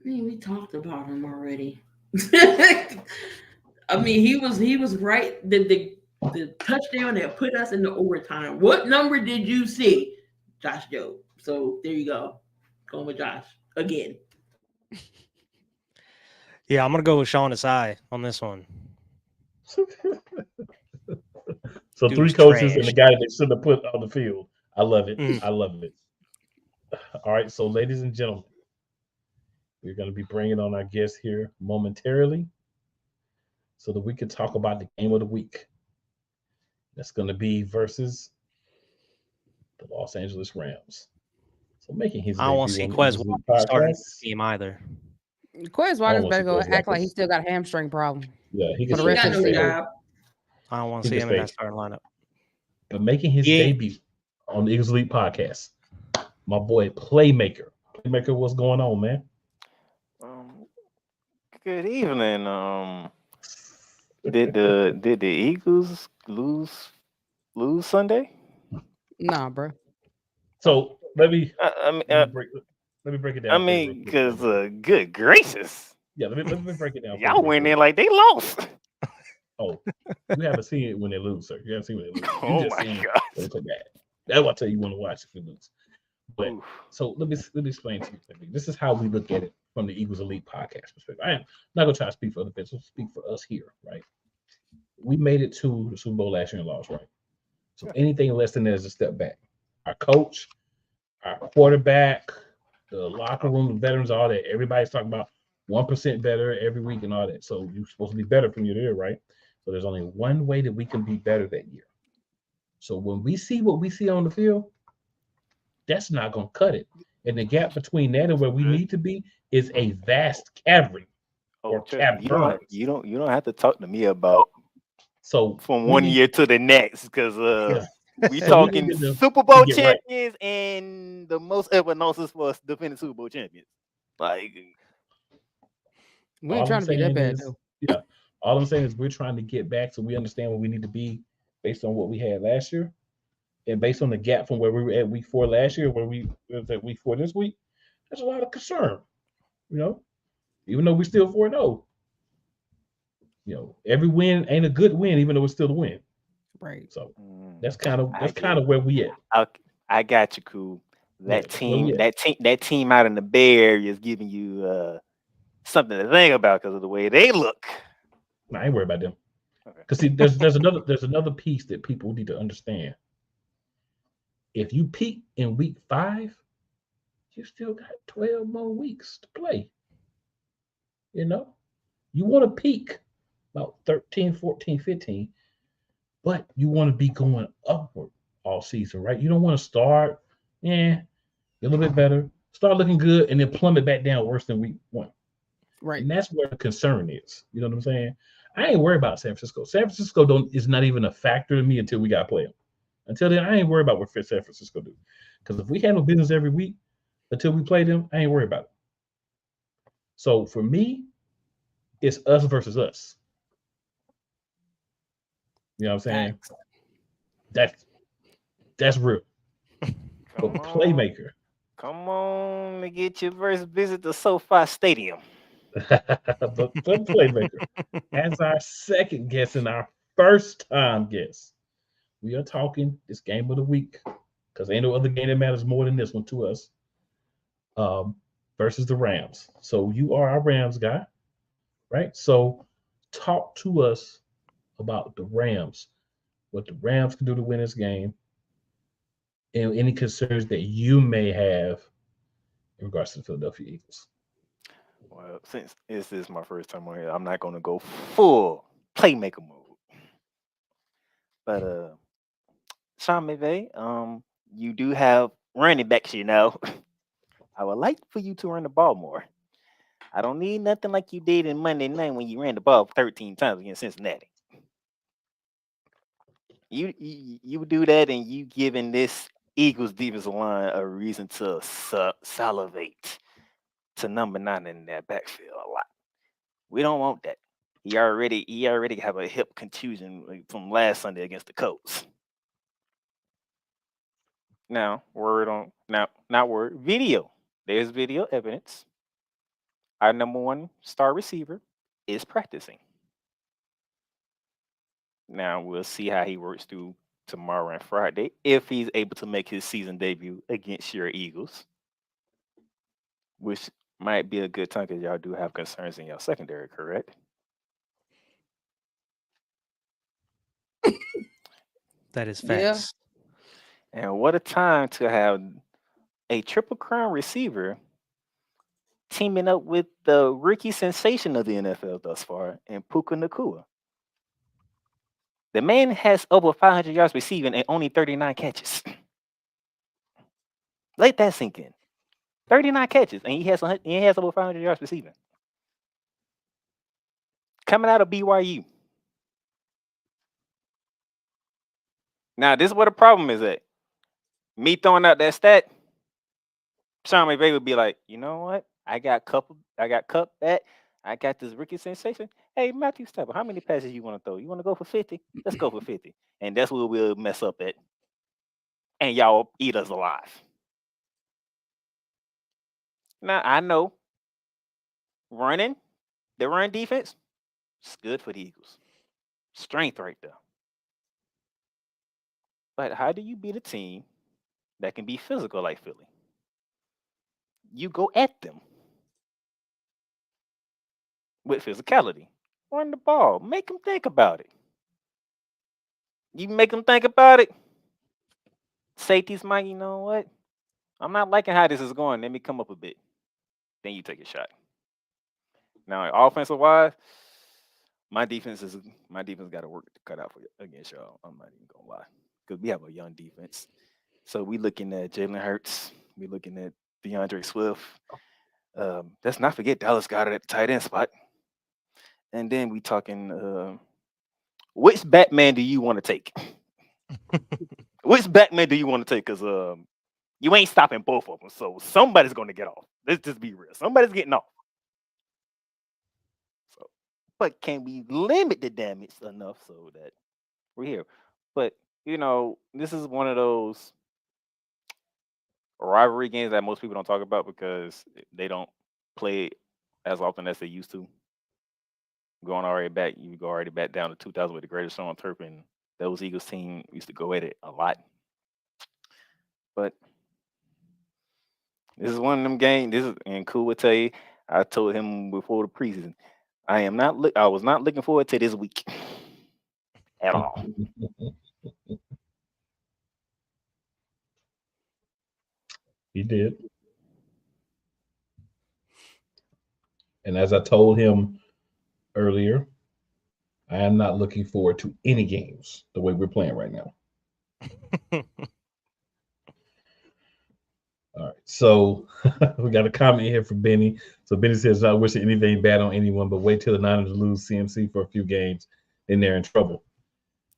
D: mean, we talked about him already. I mean, he was right. The touchdown that put us in the overtime. What number did you see? Josh Jobe. So there you go. Going with Josh again.
B: Yeah, I'm gonna go with Sean Asai on this one.
A: So
B: Dude's
A: 3 coaches and
B: trash.
A: the guy that they should have put on the field. I love it.
B: Mm.
A: I love it. All right, so ladies and gentlemen, we're going to be bringing on our guest here momentarily so that we can talk about the game of the week. That's going to be versus the Los Angeles Rams. So making his
B: I don't want to see
A: debut on the
B: Quez
A: Eagles League
B: Walker starting
A: podcast.
B: this team either.
C: Quez
A: I
C: Watkins
A: don't
C: better go
A: want to see Quez
C: act like he
A: Watkins.
C: still got a hamstring problem.
A: Yeah, he
C: For
A: can
C: the rest
A: stay.
C: of
D: Got
C: the
D: no
C: season.
D: job.
B: I don't want to
A: He
B: see
A: can
B: him in that
A: stay.
B: starting lineup.
A: But making his
B: Yeah.
A: debut on the Eagles League podcast, my boy Playmaker. Playmaker, what's going on, man?
G: Good evening. Did the Eagles lose Sunday?
C: Nah, bro.
A: So let me
G: I
A: break it down. for you real quick.
G: because good gracious,
A: Yeah, let me break it down. for you
G: y'all
A: real
G: went
A: quick.
G: in like they lost.
A: Oh, you haven't seen it when they lose, sir. You haven't seen when they lose. You
G: Oh
A: just
G: my
A: seen
G: god!
A: when they play bad. That's why I tell you want to watch if they lose. But
G: Oof.
A: so let me explain to you. This is how we look at it from the Eagles Elite podcast perspective. I am not gonna try to speak for other people. Speak for us here, right? We made it to the Super Bowl last year and lost, right? So anything less than that is a step back. Our coach, our quarterback, the locker room, the veterans, all that. Everybody's talking about 1% better every week and all that. So you're supposed to be better from year to year, right? So there's only one way that we can be better that year. So when we see what we see on the field, that's not going to cut it. And the gap between that and where we need to be is a vast cavern. Or
G: trust me,
A: caverns.
G: you don't have to talk to me about
A: So
G: from
A: we
G: one
A: need-
G: year to the next because we
A: So
G: talking
A: need to
G: Super Bowl
A: get right.
G: champions and the most ever nonsense for us defending Super Bowl champions. Like
C: We
A: All
C: ain't trying
A: I'm
C: to be that
A: saying
C: bad
A: is-
C: though.
A: Yeah. All I'm saying is we're trying to get back so we understand where we need to be based on what we had last year. And based on the gap from where we were at week 4 last year, where we was at week 4 this week, there's a lot of concern. You know, even though we're still 4-0. You know, every win ain't a good win, even though it's still a win.
C: Right.
A: So that's kind of
G: I get it.
A: where we at.
G: I got you, cool.
A: Yeah,
G: That
A: where we
G: team,
A: at?
G: that team out in the Bay Area is giving you something to think about because of the way they look.
A: No, I ain't worried about them.
G: Okay.
A: Because see, there's another piece that people need to understand. If you peak in week 5, you still got 12 more weeks to play. You know, you want to peak about 13, 14, 15, but you want to be going upward all season, right? You don't want to start, get a little bit better, start looking good, and then plummet back down worse than week 1.
C: Right.
A: And that's where the concern is. You know what I'm saying? I ain't worried about San Francisco. San Francisco is not even a factor to me until we got to play them. Until then, I ain't worried about what San Francisco do. Because if we handle business every week, until we play them, I ain't worried about it. So for me, it's us versus us. You know what I'm saying? That's real. But playmaker.
G: Come on to get your first visit to SoFi Stadium.
A: but playmaker. As our second guest and our first time guest, we are talking this game of the week because ain't no other game that matters more than this one to us. Versus the Rams. So you are our Rams guy, right? So talk to us about the Rams, what the Rams can do to win this game, and any concerns that you may have in regards to the Philadelphia Eagles.
G: Well, since this is my first time on here, I'm not going to go full playmaker mode. But Sean McVay, you do have running backs, you know. I would like for you to run the ball more. I don't need nothing like you did in Monday night when you ran the ball 13 times against Cincinnati. You do that, and you giving this Eagles defensive line a reason to salivate to number 9 in that backfield a lot. We don't want that. He already have a hip contusion from last Sunday against the Colts. Now, video. There's video evidence. Our number 1 star receiver is practicing. Now, we'll see how he works through tomorrow and Friday if he's able to make his season debut against your Eagles, which might be a good time because y'all do have concerns in your secondary, correct?
B: That is facts.
G: Yeah. And what a time to have a Triple Crown receiver teaming up with the rookie sensation of the NFL thus far, and Puka Nacua. The man has over 500 yards receiving and only 39 catches. Let that sink in. 39 catches, and he has over 500 yards receiving. Coming out of BYU. Now, this is where the problem is at. Me throwing out that stat, Sean McVay would be like, you know what? I got cup that. I got this rookie sensation. Hey, Matthew Stafford, how many passes you want to throw? You want to go for 50? Let's go for 50. And that's where we'll mess up at. And y'all eat us alive. Now, I know the run defense, it's good for the Eagles. Strength right there. But how do you beat a team that can be physical like Philly? You go at them with physicality. Run the ball. Make them think about it. You make them think about it. Safeties might, you know what? I'm not liking how this is going. Let me come up a bit. Then you take a shot. Now, offensive wise, my defense got to work to cut out against y'all. I'm not even gonna lie, because we have a young defense. So we looking at Jalen Hurts. We looking at DeAndre Swift. Let's not forget Dallas Goedert at the tight end spot. And then we talking, which Batman do you want to take? Which Batman do you want to take? Because you ain't stopping both of them. So somebody's going to get off. Let's just be real. Somebody's getting off. So, but can we limit the damage enough so that we're here? But, you know, this is one of those rivalry games that most people don't talk about because they don't play as often as they used to. You go already back down to 2000 with the greatest show on turf, and those Eagles team used to go at it a lot. But this is one of them games. And Cool would tell you, I told him before the preseason, I was not looking forward to this week at all.
A: He did. And as I told him earlier, I am not looking forward to any games the way we're playing right now. All right. So we got a comment here from Benny. So Benny says, not wishing anything bad on anyone, but wait till the Niners lose CMC for a few games, then they're in trouble.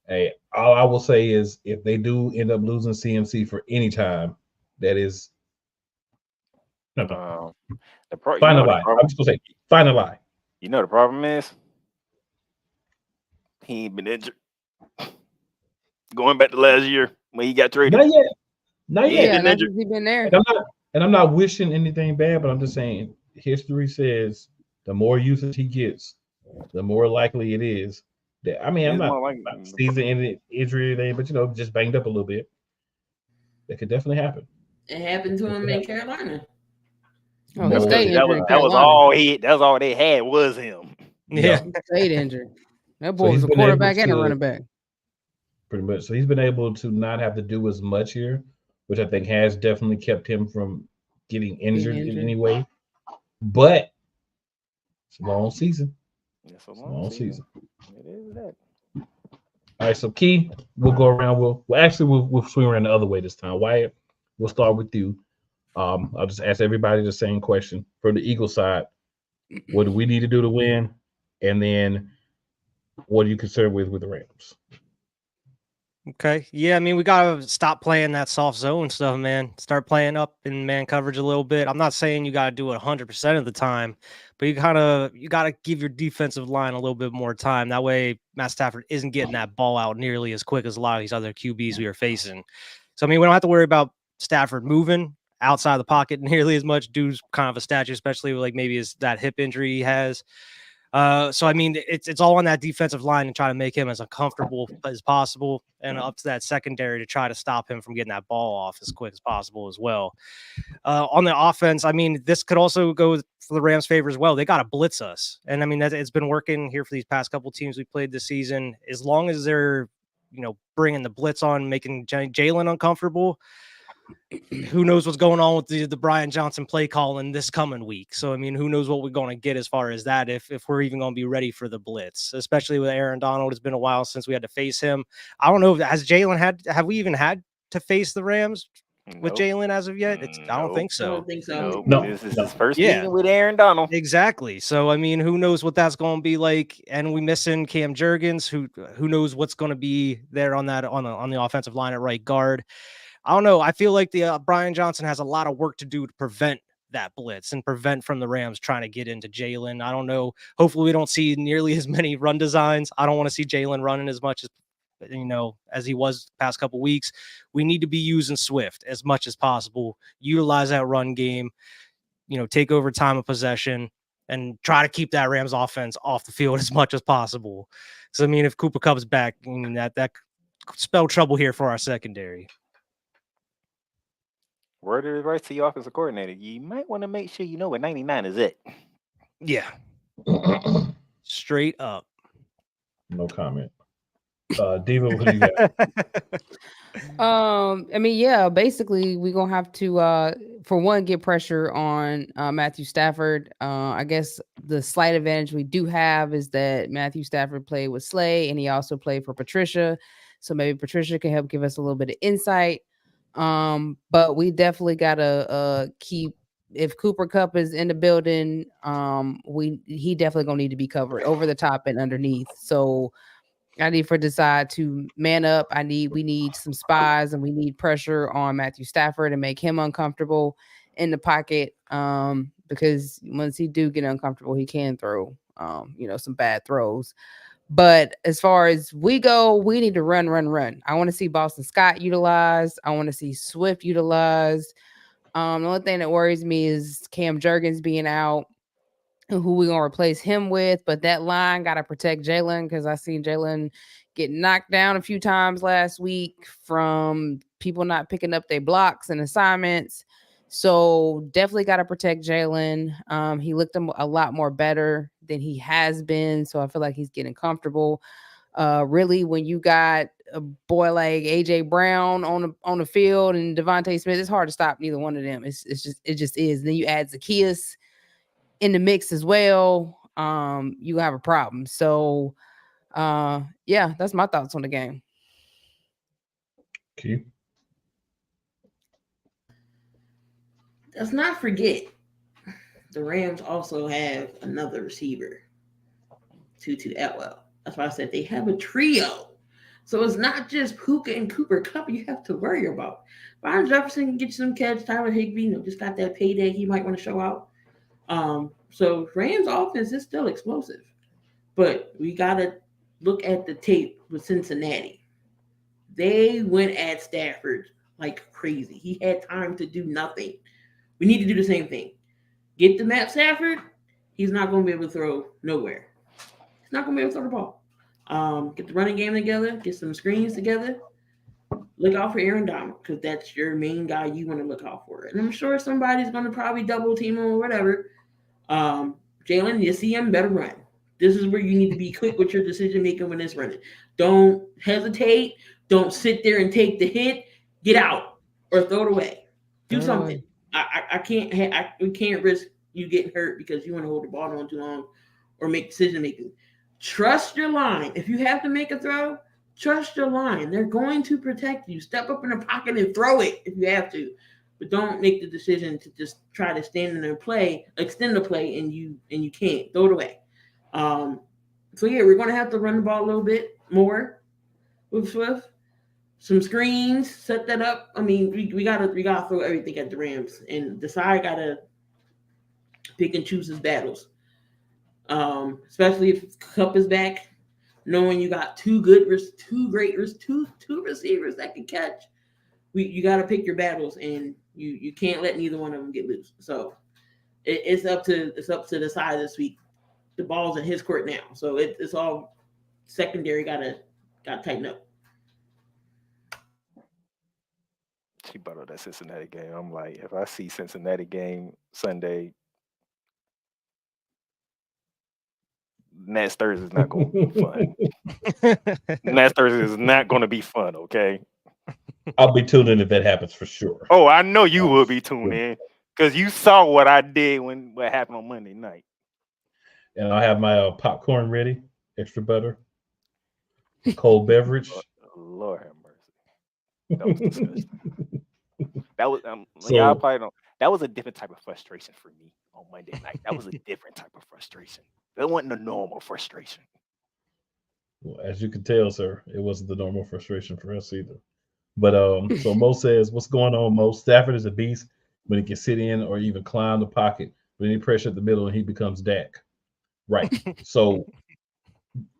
A: Hey, all I will say is if they do end up losing CMC for any time, that is No.
G: Find
A: a lie. I'm just gonna say, find a lie.
G: You know the problem is he ain't been injured. Going back to last year when he got traded.
A: Not yet. Not
G: Yeah,
A: yet.
G: been injured.
C: He's been there.
A: And I'm not wishing anything bad, but I'm just saying history says the more usage he gets, the more likely it is that I'm not season injury or anything, but just banged up a little bit. That could definitely happen.
D: It happened to him in Carolina.
C: Oh, he stayed injured.
G: That was all they had was him.
B: Yeah.
C: He stayed injured. That boy was a quarterback and a running back.
A: Pretty much. So he's been able to not have to do as much here, which I think has definitely kept him from getting injured in any way. But it's a long season.
G: It's a long season.
A: It is that. All right, so Key, we'll go around. We'll swing around the other way this time. Wyatt, we'll start with you. I'll just ask everybody the same question. For the Eagle side, what do we need to do to win? And then what are you concerned with the Rams?
B: Okay. Yeah, I mean, we got to stop playing that soft zone stuff, man. Start playing up in man coverage a little bit. I'm not saying you got to do it 100% of the time, but you got to give your defensive line a little bit more time. That way, Matt Stafford isn't getting that ball out nearly as quick as a lot of these other QBs we are facing. So, I mean, we don't have to worry about Stafford moving outside the pocket nearly as much. Dude's kind of a statue, especially like maybe that hip injury he has. So I mean, it's all on that defensive line and try to make him as uncomfortable as possible, and up to that secondary to try to stop him from getting that ball off as quick as possible as well. On the offense, I mean, this could also go for the Rams' favor as well. They got to blitz us, and I mean it's been working here for these past couple teams we played this season. As long as they're bringing the blitz on, making Jalen uncomfortable. Who knows what's going on with the Brian Johnson play calling this coming week? So, I mean, who knows what we're going to get as far as that, if we're even going to be ready for the blitz, especially with Aaron Donald. It's been a while since we had to face him. I don't know. Have we even had to face the Rams with Jalen as of yet? I don't think so.
D: I don't think so.
G: No. This is his first season with Aaron Donald.
B: Exactly. So, I mean, who knows what that's going to be like? And we missing Cam Jurgens, who knows what's going to be there on the offensive line at right guard. I don't know. I feel like the Brian Johnson has a lot of work to do to prevent that blitz and prevent from the Rams trying to get into Jalen. I don't know. Hopefully we don't see nearly as many run designs. I don't want to see Jalen running as much as he was the past couple weeks. We need to be using Swift as much as possible. Utilize that run game, take over time of possession and try to keep that Rams offense off the field as much as possible. So, I mean, if Cooper Kupp's back, that could spell trouble here for our secondary.
G: Word of advice to your offensive coordinator: you might want to make sure you know what 99 is it.
B: Yeah. Straight up.
A: No comment. Diva, what do you got?
C: I mean, yeah, basically we're gonna have to for one get pressure on Matthew Stafford. I guess the slight advantage we do have is that Matthew Stafford played with Slay and he also played for Patricia. So maybe Patricia can help give us a little bit of insight. But we definitely gotta keep, if Cooper Kupp is in the building, he definitely gonna need to be covered over the top and underneath. So I need for Desai to man up. We need some spies and we need pressure on Matthew Stafford and make him uncomfortable in the pocket. Because once he do get uncomfortable, he can throw some bad throws. But as far as we go, we need to run. I want to see Boston Scott utilized. I want to see Swift utilized. The only thing that worries me is Cam Jurgens being out and who we're going to replace him with. But that line got to protect Jalen, because I seen Jalen get knocked down a few times last week from people not picking up their blocks and assignments. So definitely got to protect Jalen. He looked a lot more better than he has been. So I feel like he's getting comfortable. Really, when you got a boy like AJ Brown on the field and Devontae Smith, it's hard to stop neither one of them. It just is. And then you add Zacchaeus in the mix as well. You have a problem. So yeah, that's my thoughts on the game.
A: Okay.
D: Let's not forget, the Rams also have another receiver, Tutu Atwell. That's why I said they have a trio. So it's not just Puka and Cooper Kupp you have to worry about. Byron Jefferson can get you some catch. Tyler Higbee, just got that payday he might want to show out. So Rams offense is still explosive. But we got to look at the tape with Cincinnati. They went at Stafford like crazy. He had time to do nothing. We need to do the same thing. Get to Matt Stafford. He's not going to be able to throw nowhere. He's not going to be able to throw the ball. Get the running game together. Get some screens together. Look out for Aaron Donald because that's your main guy you want to look out for. And I'm sure somebody's going to probably double team him or whatever. Jalen, you see him, better run. This is where you need to be quick with your decision making when it's running. Don't hesitate. Don't sit there and take the hit. Get out or throw it away. Do something. We can't risk you getting hurt because you want to hold the ball on too long or make decision making. Trust your line. If you have to make a throw, trust your line. They're going to protect you. Step up in the pocket and throw it if you have to. But don't make the decision to just try to stand in there and play, extend the play, and you can't. Throw it away. We're going to have to run the ball a little bit more with Swift. Some screens, set that up. I mean, we gotta throw everything at the Rams, and Desai gotta pick and choose his battles. Especially if Kupp is back, knowing you got two great receivers that can catch. You got to pick your battles, and you can't let neither one of them get loose. So it's up to Desai this week. The ball's in his court now, so it's all secondary. Gotta tighten up.
G: She brought up that Cincinnati game. I'm like, if I see Cincinnati game Sunday, next Thursday is not going to be fun. Next Thursday is not going to be fun, okay?
A: I'll be tuned in if that happens for sure.
G: Oh, I know you will be tuned in because you saw what I did what happened on Monday night. And
A: I'll have my popcorn ready, extra butter, cold beverage.
G: Lord have mercy. That was disgusting. That was y'all probably don't. That was a different type of frustration for me on Monday night. That was a different type of frustration. That wasn't a normal frustration.
A: Well, as you can tell, sir, it wasn't the normal frustration for us either. But so Mo says, what's going on, Mo? Stafford is a beast when he can sit in or even climb the pocket with any pressure at the middle, and he becomes Dak. Right. So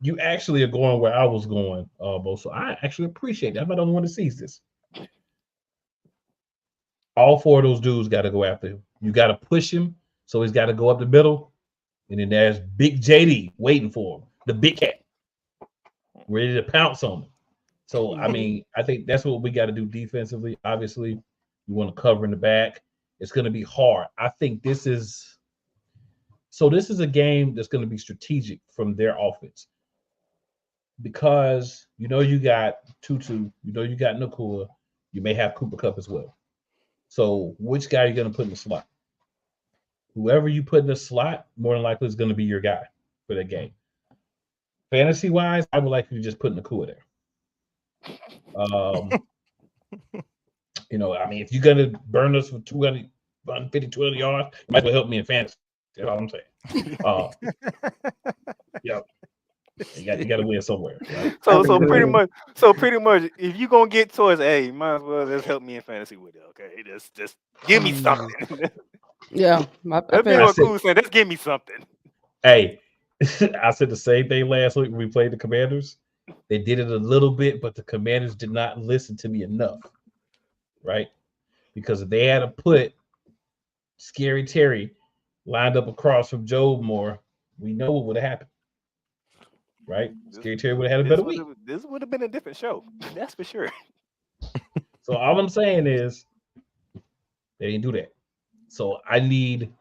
A: you actually are going where I was going, Mo. So I actually appreciate that. I'm not the only one that sees this. All four of those dudes got to go after him. You got to push him, so he's got to go up the middle. And then there's Big JD waiting for him, the big cat, ready to pounce on him. So, I mean, I think that's what we got to do defensively. Obviously, you want to cover in the back. It's going to be hard. I think this is a game that's going to be strategic from their offense because you got Tutu, you got Nakua, you may have Cooper Kupp as well. So which guy are you going to put in the slot? Whoever you put in the slot, more than likely is going to be your guy for that game. Fantasy-wise, I would like you to just put Nakua there. I mean, if you're going to burn us for 250, 200 yards, you might as well help me in fantasy. That's all I'm saying. Yeah. You got to win somewhere. Right?
G: So pretty much, if you're gonna get towards A, you might as well just help me in fantasy with it. Okay, just give me something.
C: Yeah,
G: that's what Cool said. Just give me something.
A: Hey, I said the same thing last week when we played the Commanders. They did it a little bit, but the Commanders did not listen to me enough, right? Because if they had to put Scary Terry lined up across from Joe Moore, we know what would have happened. Right? Scary Terry would have had a better week.
G: This would have been a different show. That's for sure.
A: So all I'm saying is they didn't do that. So I need,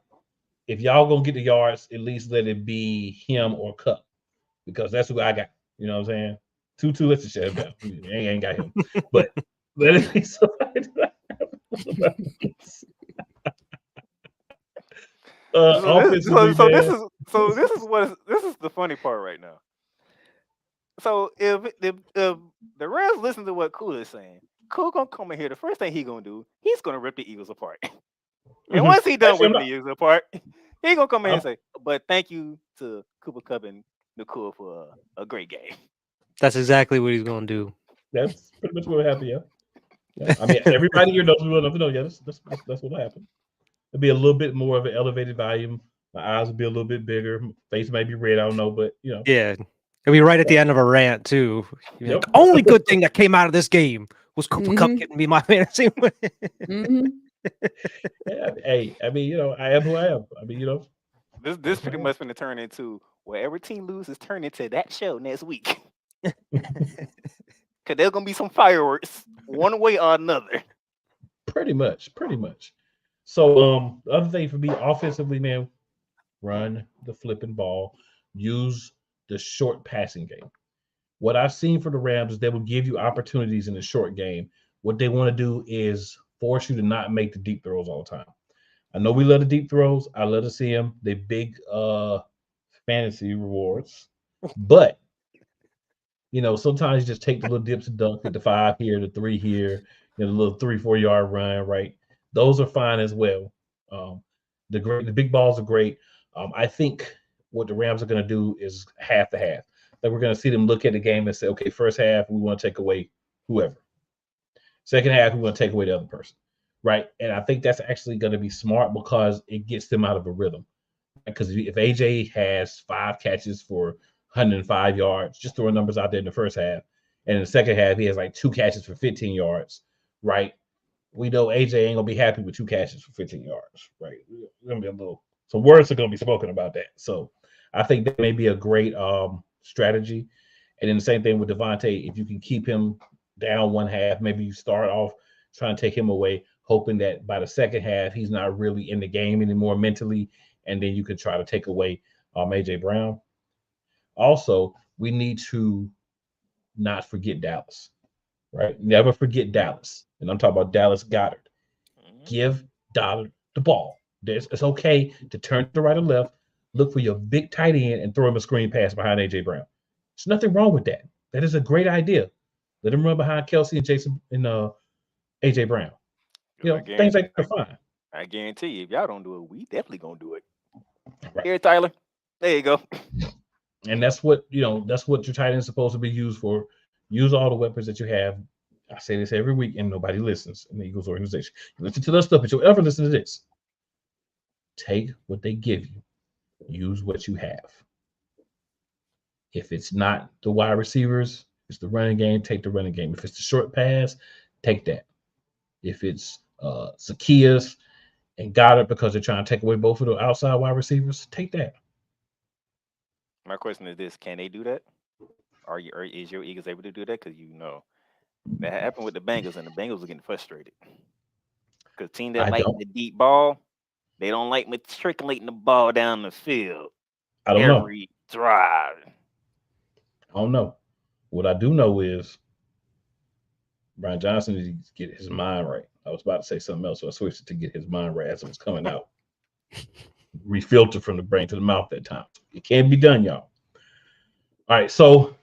A: if y'all gonna get the yards, at least let it be him or Kupp. Because that's who I got. You know what I'm saying? Tutu, let's just shut him down. Ain't got him. But let it be somebody.
G: This is the funny part right now. So if the Rams listen to what Cool is saying, Cool gonna come in here. The first thing he gonna do, he's gonna rip the Eagles apart. And once he done ripping the Eagles apart, he gonna come in and say, "But thank you to Cooper Kupp and Nakua for a great game."
B: That's exactly what he's going to do.
A: That's pretty much what will happen. Yeah. I mean, everybody here knows well enough to know. Yeah, that's what will happen. It'll be a little bit more of an elevated volume. My eyes will be a little bit bigger. Face may be red. I don't know, but
B: Yeah. It'll be right at the end of a rant, too. You'll be like,
A: Yep.
B: the only good thing that came out of this game was Cooper Kupp
C: Mhm.
B: getting me my fantasy win.
C: Mhm.
A: Yeah. Hey, I mean, I am who I am. I mean,
G: This pretty much going to turn into wherever team loses, turn into that show next week. Because there's going to be some fireworks one way or another.
A: pretty much. So, the other thing for me, offensively, man, run the flipping ball, use the short passing game. What I've seen for the Rams is they will give you opportunities in the short game. What they want to do is force you to not make the deep throws all the time. I know we love the deep throws. I love to see them. They big fantasy rewards. But sometimes you just take the little dips and dunk at the 5 here, the 3 here, the little 3-4 yard run, right? Those are fine as well. The big balls are great. I think what the Rams are going to do is half to half. That we're going to see them look at the game and say, okay, first half we want to take away whoever. Second half we want to take away the other person, right? And I think that's actually going to be smart because it gets them out of a rhythm. Because if AJ has 5 catches for 105 yards, just throwing numbers out there in the first half, and in the second half he has like 2 catches for 15 yards, right? We know AJ ain't gonna be happy with 2 catches for 15 yards, right? Gonna be some words are gonna be spoken about that. So I think that may be a great strategy. And then the same thing with Devontae. If you can keep him down one half, maybe you start off trying to take him away, hoping that by the second half he's not really in the game anymore mentally, and then you can try to take away AJ Brown. Also, we need to not forget Dallas, right? Never forget Dallas. And I'm talking about Dallas Goedert. Give Goedert the ball. It's okay to turn to the right or left, look for your big tight end, and throw him a screen pass behind AJ Brown. There's nothing wrong with that. That is a great idea. Let him run behind Kelsey and Jason and AJ Brown. Things like that are fine.
G: I guarantee you, if y'all don't do it, we definitely gonna do it.
A: Right.
G: Here, Tyler. There you go.
A: And that's what your tight end is supposed to be used for. Use all the weapons that you have. I say this every week, and nobody listens in the Eagles organization. You listen to that stuff, but you'll ever listen to this. Take what they give you. Use what you have. If it's not the wide receivers, it's the running game, take the running game. If it's the short pass, take that. If it's Zacchaeus and Goedert because they're trying to take away both of the outside wide receivers, take that.
G: My question is this: can they do that? Is your Eagles able to do that? Because that happened with the Bengals, and the Bengals were getting frustrated. Because team that like the deep ball, they don't like matriculating the ball down the field.
A: I don't know.
G: Every drive.
A: I don't know. What I do know is Brian Johnson needs to get his mind right. I was about to say something else, so I switched it to get his mind right as it was coming out. Refilter from the brain to the mouth at times. It can be done, y'all. All right, so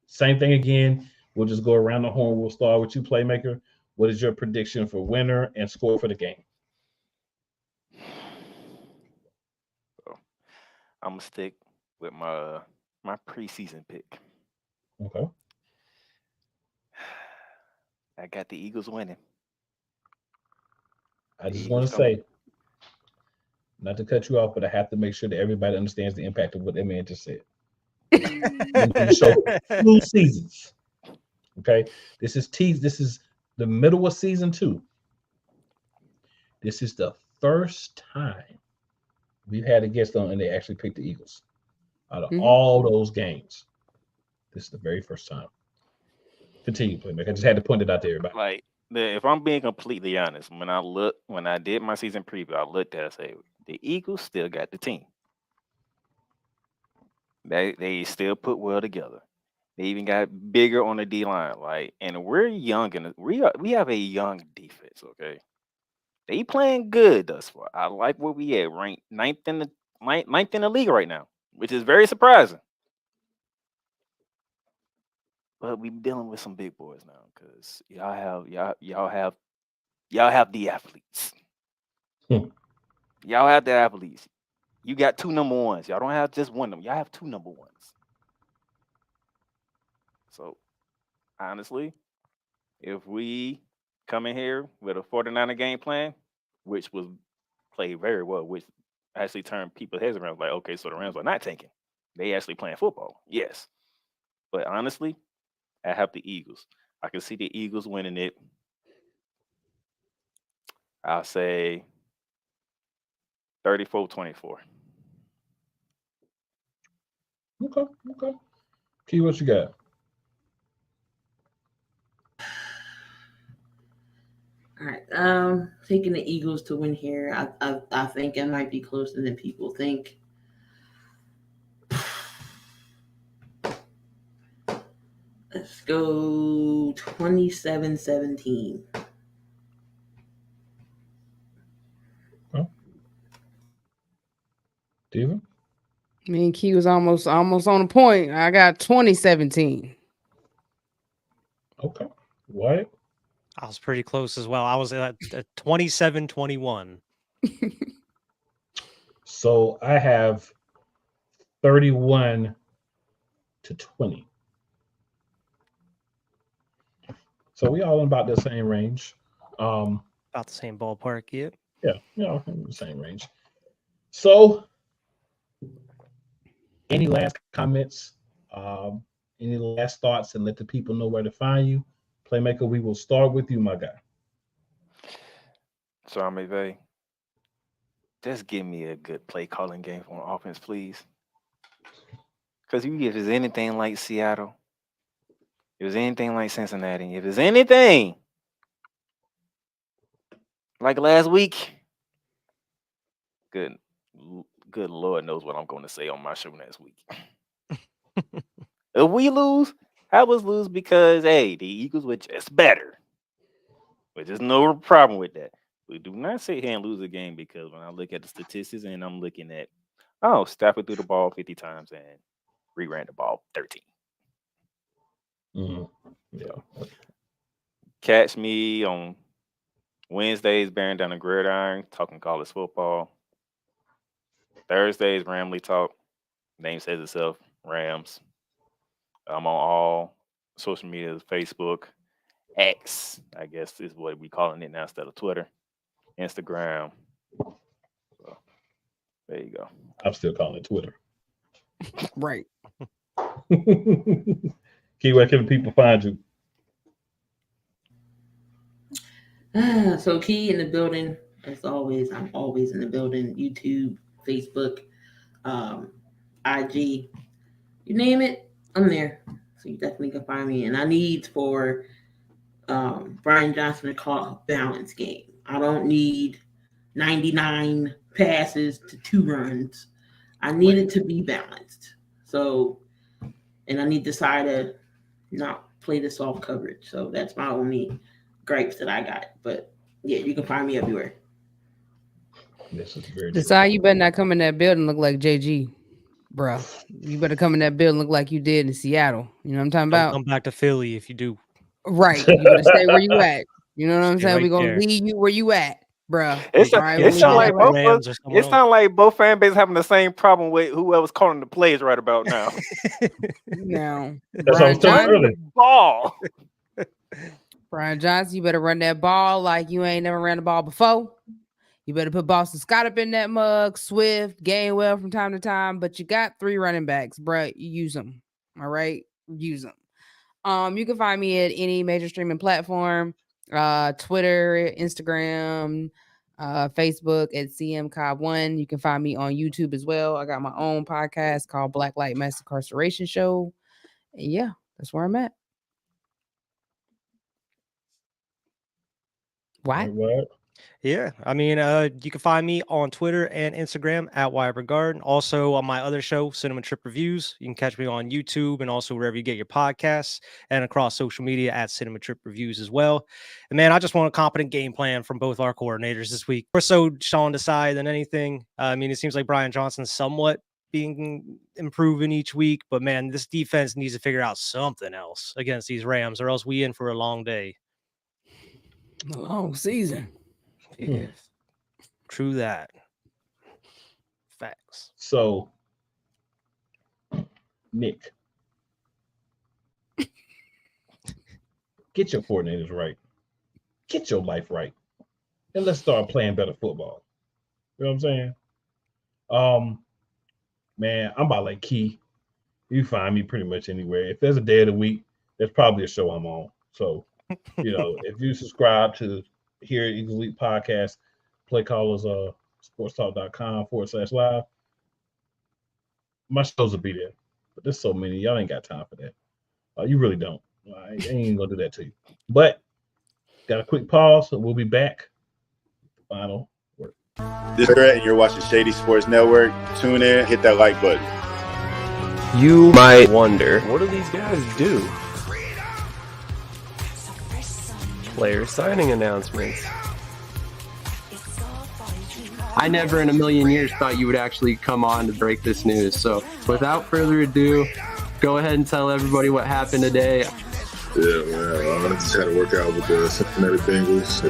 A: same thing again. We'll just go around the horn. We'll start with you, Playmaker. What is your prediction for winner and score for the game?
G: I'm gonna stick with my preseason pick.
A: Okay.
G: I got the Eagles winning.
A: I just want to say, not to cut you off, but I have to make sure that everybody understands the impact of what that man just said. Show 2 seasons. Okay, this is the middle of season 2. This is the first time we've had a guest on and they actually picked the Eagles out of all those games. This is the very first time. Continue, Playmaker. I just had to point it out to everybody.
G: If I'm being completely honest, when I did my season preview, I looked at it and said, the Eagles still got the team. They still put well together. They even got bigger on the D line. And we're young and we have a young defense, okay? They playing good thus far. I like where we at, ranked ninth in the league right now, which is very surprising. But we dealing with some big boys now because y'all have the athletes. Y'all have the athletes. You got 2 number 1s. Y'all don't have just one of them. Y'all have 2 number 1s. honestly, if we come in here with a 49er game plan, which was played very well, which actually turned people's heads around, like, okay, so the Rams are not tanking. They actually playing football. Yes. But honestly, I have the Eagles. I can see the Eagles winning it. I'll say 34-24.
A: Okay. Key, what you got?
D: All right. Taking the Eagles to win here. I think it might be closer than people think. Let's go 27-17.
A: Steven?
C: Me and Key was almost on the point. I got 2017.
A: Okay. Wyatt?
B: I was pretty close as well. I was at 27-21.
A: So I have 31-20. So we all in about the same range.
B: About the same ballpark, yeah.
A: Yeah, in the same range. So, any last comments? Any last thoughts, and let the people know where to find you? Playmaker, we will start with you, my guy.
G: So McVay, just give me a good play calling game on offense, please. Because if it's anything like Seattle, if it's anything like Cincinnati, if it's anything like last week, good Lord knows what I'm going to say on my show next week. If we lose, I was lose because, hey, the Eagles were just better. But there's no problem with that. We do not sit here and lose a game because when I look at the statistics and I'm looking at, Stafford threw the ball 50 times and ran the ball 13.
A: Yeah.
G: Catch me on Wednesdays bearing down the gridiron, talking college football. Thursdays, Ramley Talk. Name says itself, Rams. I'm on all social media, Facebook, X, I guess is what we calling it now instead of Twitter, Instagram. So, there you go.
A: I'm still calling it Twitter.
C: Right.
A: Key, where can people find you?
D: So Key in the building, as always. I'm always in the building. YouTube, Facebook, IG, you name it, I'm there. So you definitely can find me. And I need for Brian Johnson to call a balanced game. I don't need 99 passes to 2 runs. I need it to be balanced. So, and I need the side to not play the soft coverage. So that's my only gripes that I got. But yeah, you can find me everywhere.
A: This is very
C: Decide you better not come in that building look like JG, bro. You better come in that building look like you did in Seattle. You know what I'm talking
B: Don't
C: about?
B: come back to Philly if you do.
C: Right. You better stay where you at. You know what I'm
B: Stay
C: saying?
B: right
C: We're gonna
B: there.
C: leave you where you at, bro.
G: It sounds like both. It sounds like both fan bases having the same problem with whoever's calling the plays right about now.
C: Now,
A: That's what I was telling earlier.
G: Ball.
C: Brian Johnson, you better run that ball like you ain't never ran the ball before. You better put Boston Scott up in that mug, Swift, Gainwell from time to time, but you got 3 running backs, bro. You use them. All right. Use them. You can find me at any major streaming platform, Twitter, Instagram, Facebook at CMCobb1. You can find me on YouTube as well. I got my own podcast called Black Light Mass Incarceration Show. And yeah, that's where I'm at. What?
B: Yeah, I mean, you can find me on Twitter and Instagram at Wybergard. Also on my other show, Cinema Trip Reviews. You can catch me on YouTube and also wherever you get your podcasts and across social media at Cinema Trip Reviews as well. And man, I just want a competent game plan from both our coordinators this week. More so Sean Desai than anything. I mean, it seems like Brian Johnson's somewhat being improving each week, but man, this defense needs to figure out something else against these Rams, or else we in for a long day.
C: A long season.
B: Yeah. True that. Facts.
A: So, Nick, Get your coordinators right. Get your life right. And let's start playing better football. You know what I'm saying? Man, I'm about like Key. You find me pretty much anywhere. If there's a day of the week, there's probably a show I'm on. So, you know, if you subscribe to here at Eagles Elite Podcast, play callers sportstalk.com/live, my shows will be there. But there's so many. Y'all ain't got time for that. You really don't. I ain't gonna do that to you. But got a quick pause, so we'll be back. Final word.
H: This is Brett, and you're watching Shady Sports Network. Tune in, hit that like button.
I: You might wonder, what do these guys do? Player signing announcements. I never in a million years thought you would actually come on to break this news. So without further ado, go ahead and tell everybody what happened today.
J: Yeah, man. I just had to work out with the Cincinnati Bengals.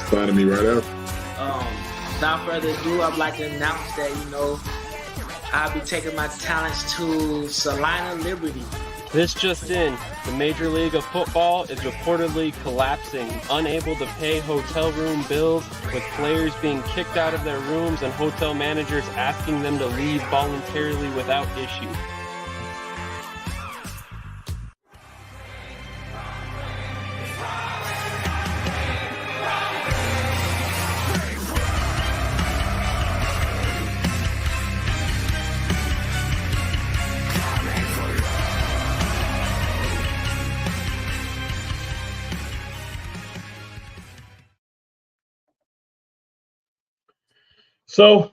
J: Signing me right out.
D: Without further ado, I'd like to announce that, I'll be taking my talents to Salina Liberty.
I: This just in, the Major League of Football is reportedly collapsing, unable to pay hotel room bills, with players being kicked out of their rooms and hotel managers asking them to leave voluntarily without issue.
A: So,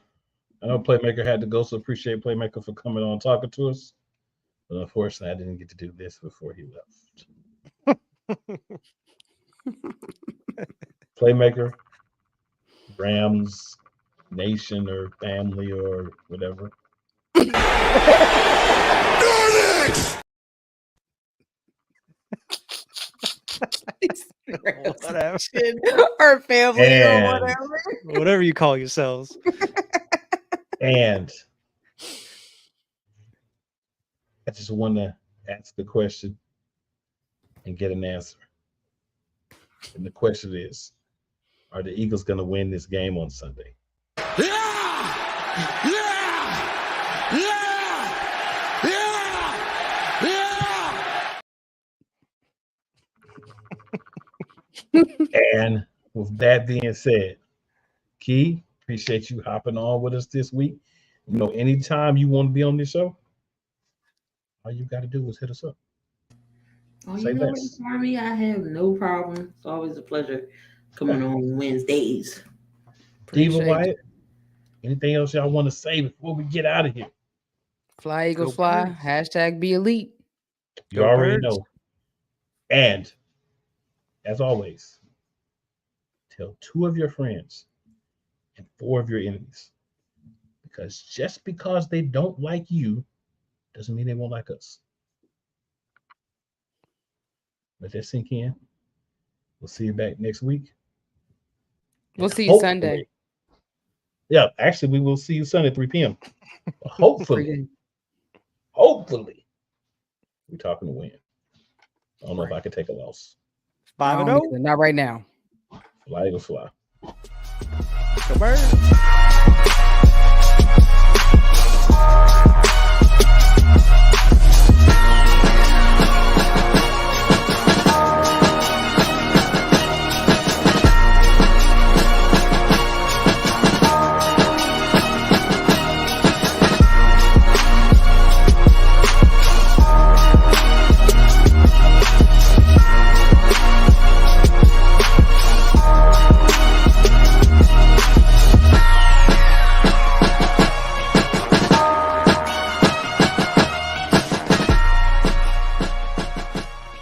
A: I know Playmaker had to go, so appreciate Playmaker for coming on and talking to us. But unfortunately, I didn't get to do this before he left. Playmaker, Rams Nation or family or whatever.
B: Whatever.
C: Her family
A: And-
C: or whatever.
B: Whatever you call yourselves.
A: And I just want to ask the question and get an answer. And the question is, are the Eagles going to win this game on Sunday? And with that being said, Key, appreciate you hopping on with us this week. Anytime you want to be on this show, all you got to do is hit us up.
D: Oh,
A: Say
D: you know
A: less.
D: what, Army? I have no problem. It's always a pleasure coming on Wednesdays.
A: Diva
C: Appreciate
A: Wyatt, anything else y'all want to say before we get out of here?
C: Fly Eagles
B: Go
C: fly.
B: Birds.
C: Hashtag be elite.
A: You
B: Go
A: already
B: Birds.
A: know. And as always, tell 2 of your friends and 4 of your enemies. Because just because they don't like you doesn't mean they won't like us. Let that sink in. We'll see you back next week.
C: We'll
A: And
C: see you Sunday.
A: hopefully- Yeah, actually, we will see you Sunday at 3 p.m. Hopefully, we're talking to win. I don't know if I can take a loss.
B: 5-0.
C: Not right now.
A: Fly Eagles fly.
B: Go Birds.